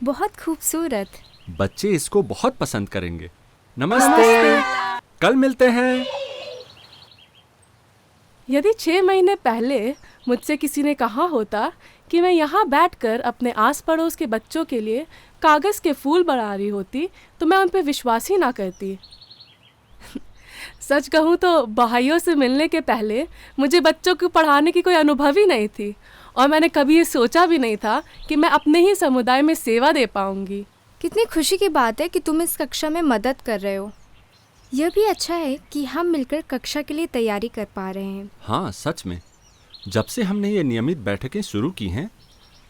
बहुत खूबसूरत। बच्चे इसको बहुत पसंद करेंगे। नमस्ते। कल मिलते हैं। यदि 6 महीने पहले मुझसे किसी ने कहा होता कि मैं यहाँ बैठकर अपने आस पड़ोस के बच्चों के लिए कागज़ के फूल बना रही होती, तो मैं उन पर विश्वास ही ना करती। सच कहूँ तो बहाइयों से मिलने के पहले मुझे बच्चों को पढ़ाने की कोई अनुभव ही नहीं थी, और मैंने कभी ये सोचा भी नहीं था कि मैं अपने ही समुदाय में सेवा दे पाऊंगी। कितनी खुशी की बात है कि तुम इस कक्षा में मदद कर रहे हो। यह भी अच्छा है कि हम मिलकर कक्षा के लिए तैयारी कर पा रहे हैं। हाँ, सच में जब से हमने ये नियमित बैठकें शुरू की हैं,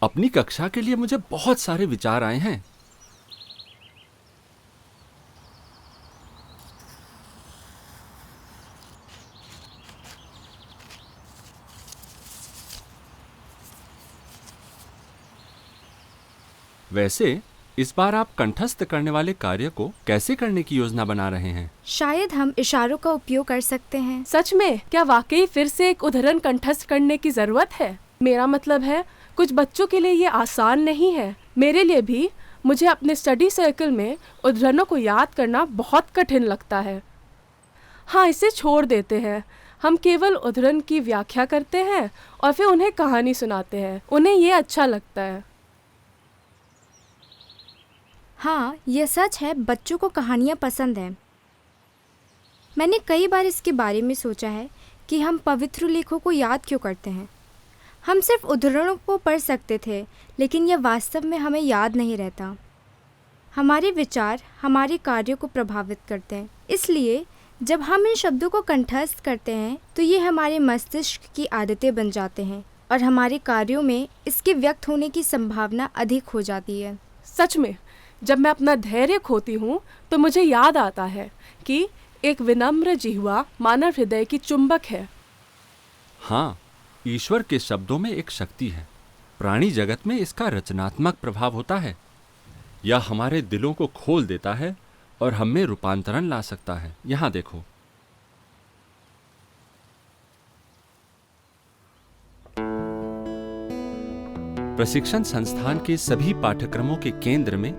अपनी कक्षा के लिए मुझे बहुत सारे विचार आए हैं। वैसे इस बार आप कंठस्थ करने वाले कार्य को कैसे करने की योजना बना रहे हैं? शायद हम इशारों का उपयोग कर सकते हैं। सच में? क्या वाकई फिर से एक उद्धरण कंठस्थ करने की जरूरत है? मेरा मतलब है कुछ बच्चों के लिए ये आसान नहीं है, मेरे लिए भी। मुझे अपने स्टडी सर्कल में उद्धरणों को याद करना बहुत कठिन लगता है। हाँ, इसे छोड़ देते हैं। हम केवल उद्धरण की व्याख्या करते हैं और फिर उन्हें कहानी सुनाते हैं। उन्हें ये अच्छा लगता है। हाँ, ये सच है, बच्चों को कहानियाँ पसंद हैं। मैंने कई बार इसके बारे में सोचा है कि हम पवित्र लेखों को याद क्यों करते हैं। हम सिर्फ उद्धरणों को पढ़ सकते थे, लेकिन यह वास्तव में हमें याद नहीं रहता। हमारे विचार हमारे कार्यों को प्रभावित करते हैं, इसलिए जब हम इन शब्दों को कंठस्थ करते हैं तो ये हमारे मस्तिष्क की आदतें बन जाते हैं और हमारे कार्यों में इसके व्यक्त होने की संभावना अधिक हो जाती है। सच में, जब मैं अपना धैर्य खोती हूँ तो मुझे याद आता है कि एक विनम्र जिह्वा मानव हृदय की चुंबक है। हाँ, ईश्वर के शब्दों में एक शक्ति है। प्राणी जगत में इसका रचनात्मक प्रभाव होता है। यह हमारे दिलों को खोल देता है और हम में रूपांतरण ला सकता है। यहाँ देखो, प्रशिक्षण संस्थान के सभी पाठ्यक्रमों के केंद्र में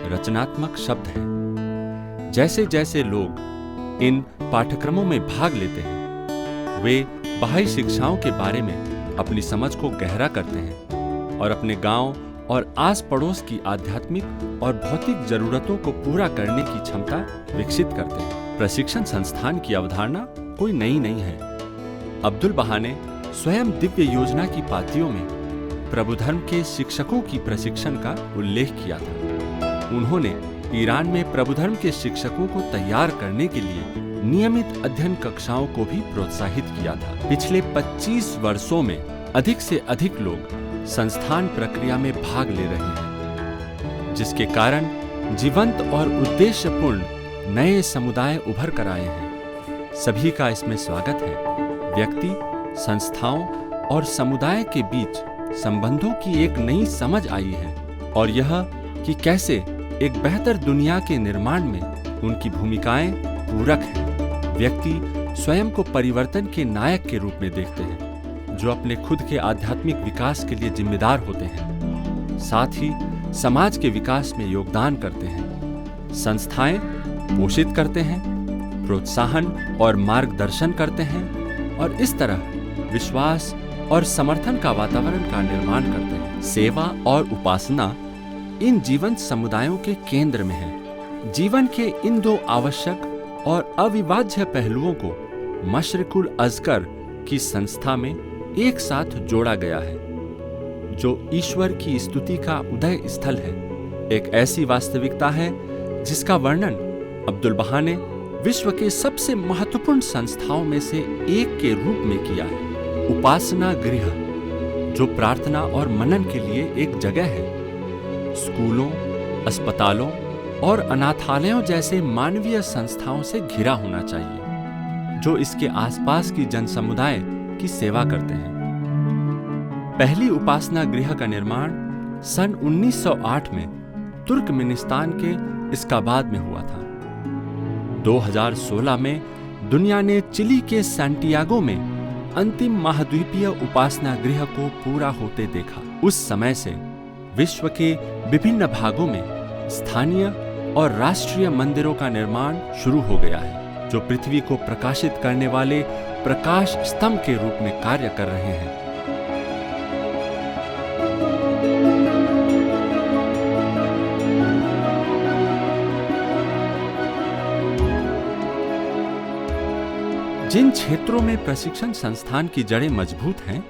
रचनात्मक शब्द है। जैसे जैसे लोग इन पाठ्यक्रमों में भाग लेते हैं, वे बाह्य शिक्षाओं के बारे में अपनी समझ को गहरा करते हैं और अपने गांव और आस पड़ोस की आध्यात्मिक और भौतिक जरूरतों को पूरा करने की क्षमता विकसित करते हैं। प्रशिक्षण संस्थान की अवधारणा कोई नई नहीं है। अब्दुल बहा ने स्वयं दिव्य योजना की पातियों में प्रभु धर्म के शिक्षकों की प्रशिक्षण का उल्लेख किया था। उन्होंने ईरान में प्रभु धर्म के शिक्षकों को तैयार करने के लिए नियमित अध्ययन कक्षाओं को भी प्रोत्साहित किया था। पिछले 25 वर्षों में अधिक से अधिक लोग संस्थान प्रक्रिया में भाग ले रहे हैं, जिसके कारण जीवंत और उद्देश्यपूर्ण नए समुदाय उभर कर आए हैं। सभी का इसमें स्वागत है। व्यक्ति, संस्थाओं और समुदाय के बीच संबंधों की एक नई समझ आई है और यह कि कैसे एक बेहतर दुनिया के निर्माण में उनकी भूमिकाएं पूरक हैं। व्यक्ति स्वयं को परिवर्तन के नायक के रूप में देखते हैं, जो अपने खुद के आध्यात्मिक विकास के लिए जिम्मेदार होते हैं, साथ ही समाज के विकास में योगदान करते हैं। संस्थाएं पोषित करते हैं, प्रोत्साहन और मार्गदर्शन करते हैं और इस तरह विश्वास और समर्थन का वातावरण का निर्माण करते हैं। सेवा और उपासना इन जीवंत समुदायों के केंद्र में है। जीवन के इन दो आवश्यक और अविभाज्य पहलुओं को मशरिकुल अजकर की संस्था में एक साथ जोड़ा गया है, जो ईश्वर की स्तुति का उदय स्थल है। एक ऐसी वास्तविकता है जिसका वर्णन अब्दुल बहा ने विश्व के सबसे महत्वपूर्ण संस्थाओं में से एक के रूप में किया है। उपासना गृह, जो प्रार्थना और मनन के लिए एक जगह है, स्कूलों, अस्पतालों और अनाथालयों जैसे मानवीय संस्थाओं से घिरा होना चाहिए, जो इसके आसपास की जनसमुदाय की सेवा करते हैं। पहली उपासना गृह का निर्माण सन 1908 में तुर्कमेनिस्तान के इस्काबाद में हुआ था। 2016 में दुनिया ने चिली के सैंटियागो में अंतिम महाद्वीपीय उपासना गृह को पूरा होते देखा। उस समय से विश्व के विभिन्न भागों में स्थानीय और राष्ट्रीय मंदिरों का निर्माण शुरू हो गया है, जो पृथ्वी को प्रकाशित करने वाले प्रकाश स्तंभ के रूप में कार्य कर रहे हैं। जिन क्षेत्रों में प्रशिक्षण संस्थान की जड़ें मजबूत हैं,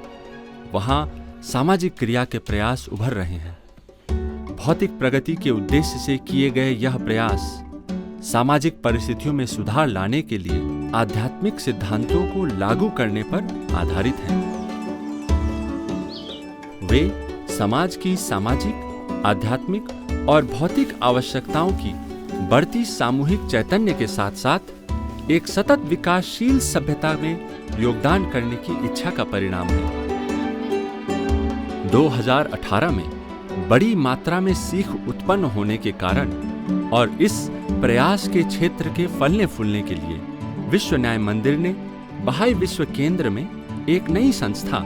वहां सामाजिक क्रिया के प्रयास उभर रहे हैं। भौतिक प्रगति के उद्देश्य से किए गए यह प्रयास सामाजिक परिस्थितियों में सुधार लाने के लिए आध्यात्मिक सिद्धांतों को लागू करने पर आधारित हैं। वे समाज की सामाजिक, आध्यात्मिक और भौतिक आवश्यकताओं की बढ़ती सामूहिक चैतन्य के साथ साथ एक सतत विकासशील सभ्यता में योगदान करने की इच्छा का परिणाम है। 2018 में बड़ी मात्रा में सीख उत्पन्न होने के कारण और इस प्रयास के क्षेत्र के फलने फूलने के लिए विश्व न्याय मंदिर ने बहाई विश्व केंद्र में एक नई संस्था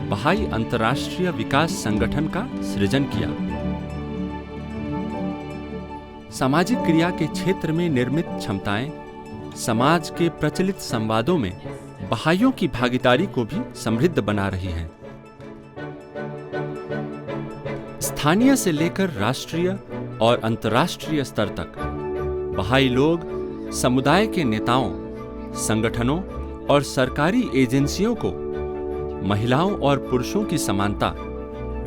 बहाई अंतर्राष्ट्रीय विकास संगठन का सृजन किया। सामाजिक क्रिया के क्षेत्र में निर्मित क्षमताएं समाज के प्रचलित संवादों में बहाइयों की भागीदारी को भी समृद्ध बना रही हैं। स्थानीय से लेकर राष्ट्रीय और अंतर्राष्ट्रीय स्तर तक बहाई लोग समुदाय के नेताओं, संगठनों और सरकारी एजेंसियों को महिलाओं और पुरुषों की समानता,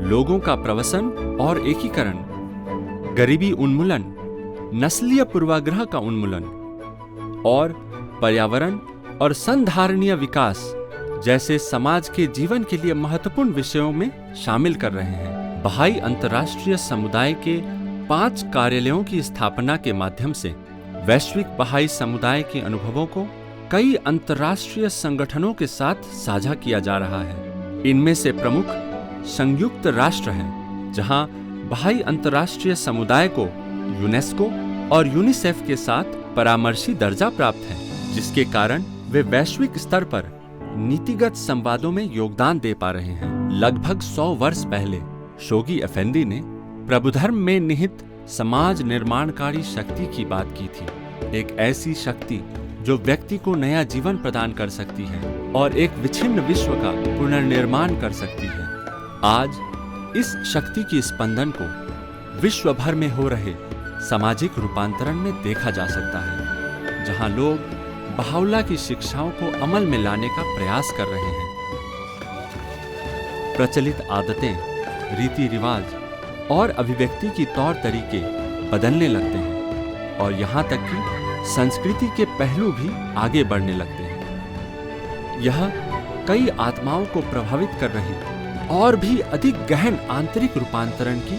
लोगों का प्रवसन और एकीकरण, गरीबी उन्मूलन, नस्लीय पूर्वाग्रह का उन्मूलन और पर्यावरण और संधारणीय विकास जैसे समाज के जीवन के लिए महत्वपूर्ण विषयों में शामिल कर रहे हैं। बहाई अंतर्राष्ट्रीय समुदाय के 5 कार्यालयों की स्थापना के माध्यम से वैश्विक बहाई समुदाय के अनुभवों को कई अंतर्राष्ट्रीय संगठनों के साथ साझा किया जा रहा है। इनमें से प्रमुख संयुक्त राष्ट्र है, जहां बहाई अंतर्राष्ट्रीय समुदाय को यूनेस्को और यूनिसेफ के साथ परामर्शी दर्जा प्राप्त है, जिसके कारण वे वैश्विक स्तर पर नीतिगत संवादों में योगदान दे पा रहे हैं। लगभग 100 वर्ष पहले शोगी अफेंदी ने प्रभुधर्म में निहित समाज निर्माणकारी शक्ति की बात की थी, एक ऐसी शक्ति जो व्यक्ति को नया जीवन प्रदान कर सकती है और एक विच्छिन्न विश्व का पुनर्निर्माण कर सकती है। आज इस शक्ति की स्पंदन को विश्व भर में हो रहे सामाजिक रूपांतरण में देखा जा सकता है, जहां लोग बहाउल्लाह की शिक्षाओं को अमल में लाने का प्रयास कर रहे हैं। प्रचलित आदतें, रीति रिवाज और अभिव्यक्ति की तौर तरीके बदलने लगते हैं और यहाँ तक कि संस्कृति के पहलू भी आगे बढ़ने लगते हैं। यह कई आत्माओं को प्रभावित कर रही और भी अधिक गहन आंतरिक रूपांतरण की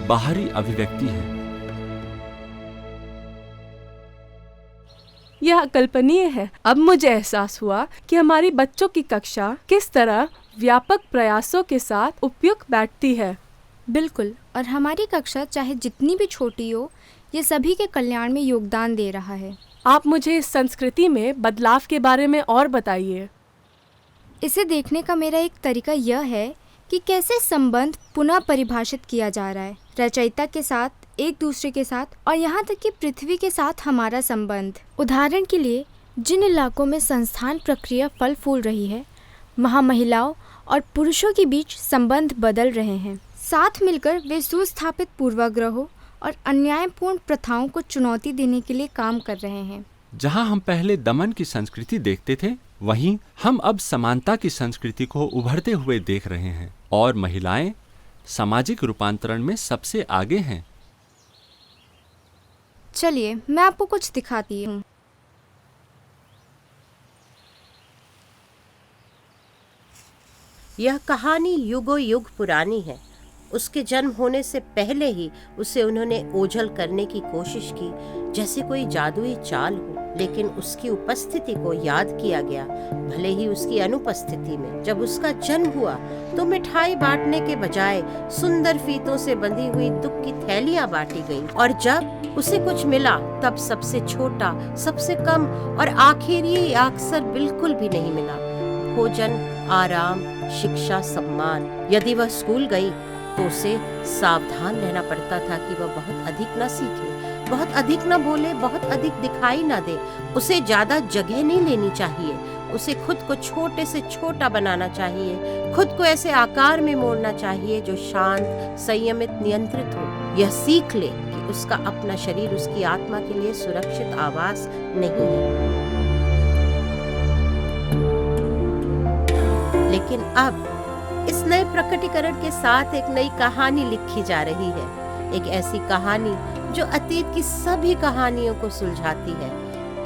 बाहरी अभिव्यक्ति है। यह अकल्पनीय है। अब मुझे एहसास हुआ कि हमारी बच्चों की कक्षा किस तरह व्यापक प्रयासों के साथ उपयुक्त बैठती है। बिल्कुल, और हमारी कक्षा चाहे जितनी भी छोटी हो, ये सभी के कल्याण में योगदान दे रहा है। आप मुझे इस संस्कृति में बदलाव के बारे में और बताइए। इसे देखने का मेरा एक तरीका यह है कि कैसे संबंध पुनः परिभाषित किया जा रहा है, रचयिता के साथ, एक दूसरे के साथ और यहाँ तक कि पृथ्वी के साथ हमारा संबंध। उदाहरण के लिए, जिन इलाकों में संस्थान प्रक्रिया फल फूल रही है, वहाँ महिलाओं और पुरुषों के बीच संबंध बदल रहे हैं। साथ मिलकर वे सुस्थापित पूर्वाग्रहों और अन्यायपूर्ण प्रथाओं को चुनौती देने के लिए काम कर रहे हैं। जहां हम पहले दमन की संस्कृति देखते थे, वहीं हम अब समानता की संस्कृति को उभरते हुए देख रहे हैं और महिलाएं सामाजिक रूपांतरण में सबसे आगे हैं। चलिए, मैं आपको कुछ दिखाती हूँ। यह कहानी युगों युग पुरानी है। उसके जन्म होने से पहले ही उसे उन्होंने ओझल करने की कोशिश की, जैसे कोई जादुई चाल हो, लेकिन उसकी उपस्थिति को याद किया गया, भले ही उसकी अनुपस्थिति में। जब उसका जन्म हुआ तो मिठाई बांटने के बजाय सुंदर फीतों से बंधी हुई दुख की थैलियां बांटी गईं, और जब उसे कुछ मिला तब सबसे छोटा, सबसे कम और आखिरी अक्सर बिल्कुल भी नहीं मिला। भोजन, आराम, शिक्षा, सम्मान। यदि वह स्कूल गई तो उसे सावधान रहना पड़ता था कि वह बहुत अधिक न सीखे, बहुत अधिक न बोले, बहुत अधिक दिखाई न दे। उसे ज्यादा जगह नहीं लेनी चाहिए, उसे खुद को छोटे से छोटा बनाना चाहिए, खुद को ऐसे आकार में मोड़ना चाहिए जो शांत, संयमित, नियंत्रित हो। यह सीख ले कि उसका अपना शरीर उसकी आत्मा के लिए सुरक्षित आवास नहीं है। लेकिन अब इस नए प्रकटीकरण के साथ एक नई कहानी लिखी जा रही है, एक ऐसी कहानी जो अतीत की सभी कहानियों को सुलझाती है,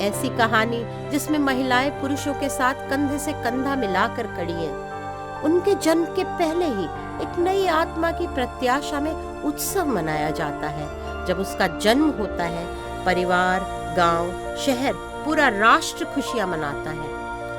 ऐसी कहानी जिसमें महिलाएं पुरुषों के साथ कंधे से कंधा मिलाकर खड़ी हैं। उनके जन्म के पहले ही एक नई आत्मा की प्रत्याशा में उत्सव मनाया जाता है। जब उसका जन्म होता है, परिवार, गांव, शहर, पूरा राष्ट्र खुशियां मनाता है।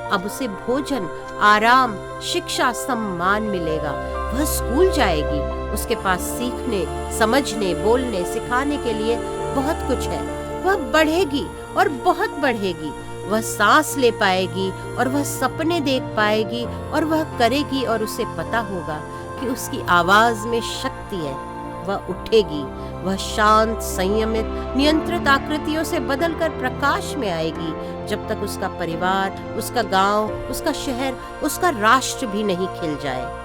अब उसे भोजन, आराम, शिक्षा, सम्मान मिलेगा। वह स्कूल जाएगी। उसके पास सीखने, समझने, बोलने, सिखाने के लिए बहुत कुछ है। वह बढ़ेगी और बहुत बढ़ेगी। वह सांस ले पाएगी और वह सपने देख पाएगी और वह करेगी और उसे पता होगा कि उसकी आवाज में शक्ति है। वह उठेगी, वह शांत, संयमित, नियंत्रित आकृतियों से बदलकर प्रकाश में आएगी जब तक उसका परिवार, उसका गांव, उसका शहर, उसका राष्ट्र भी नहीं खिल जाए।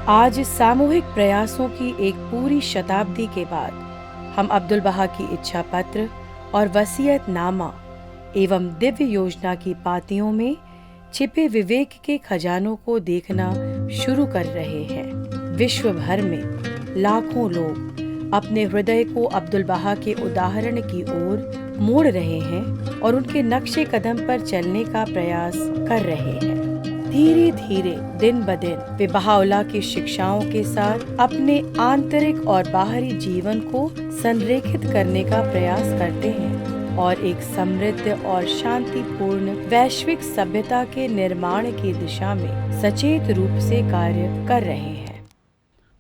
आज सामूहिक प्रयासों की एक पूरी शताब्दी के बाद हम अब्दुल बहा की इच्छा पत्र और वसीयतनामा एवं दिव्य योजना की पातियों में छिपे विवेक के खजानों को देखना शुरू कर रहे हैं। विश्व भर में लाखों लोग अपने हृदय को अब्दुल बहा के उदाहरण की ओर मोड़ रहे हैं और उनके नक्शे कदम पर चलने का प्रयास कर रहे हैं। धीरे धीरे दिन ब दिन वे बहाउल्लाह की शिक्षाओं के साथ अपने आंतरिक और बाहरी जीवन को संरेखित करने का प्रयास करते हैं और एक समृद्ध और शांतिपूर्ण वैश्विक सभ्यता के निर्माण की दिशा में सचेत रूप से कार्य कर रहे हैं।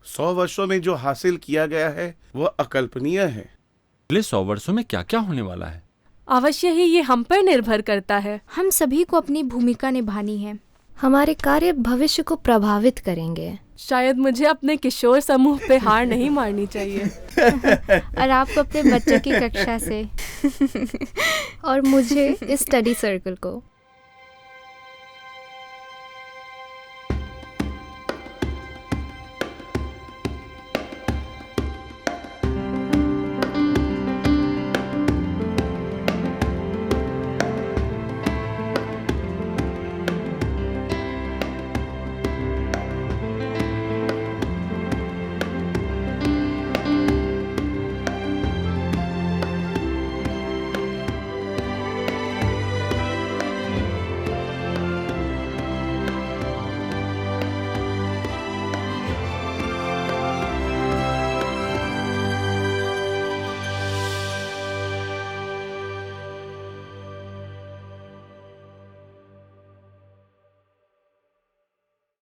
100 वर्षों में जो हासिल किया गया है वह अकल्पनीय है। अगले 100 वर्षों में क्या क्या होने वाला है? अवश्य ही ये हम पर निर्भर करता है। हम सभी को अपनी भूमिका निभानी है। हमारे कार्य भविष्य को प्रभावित करेंगे। शायद मुझे अपने किशोर समूह पे हार नहीं मारनी चाहिए। और आपको अपने बच्चों की कक्षा से और मुझे इस स्टडी सर्कल को।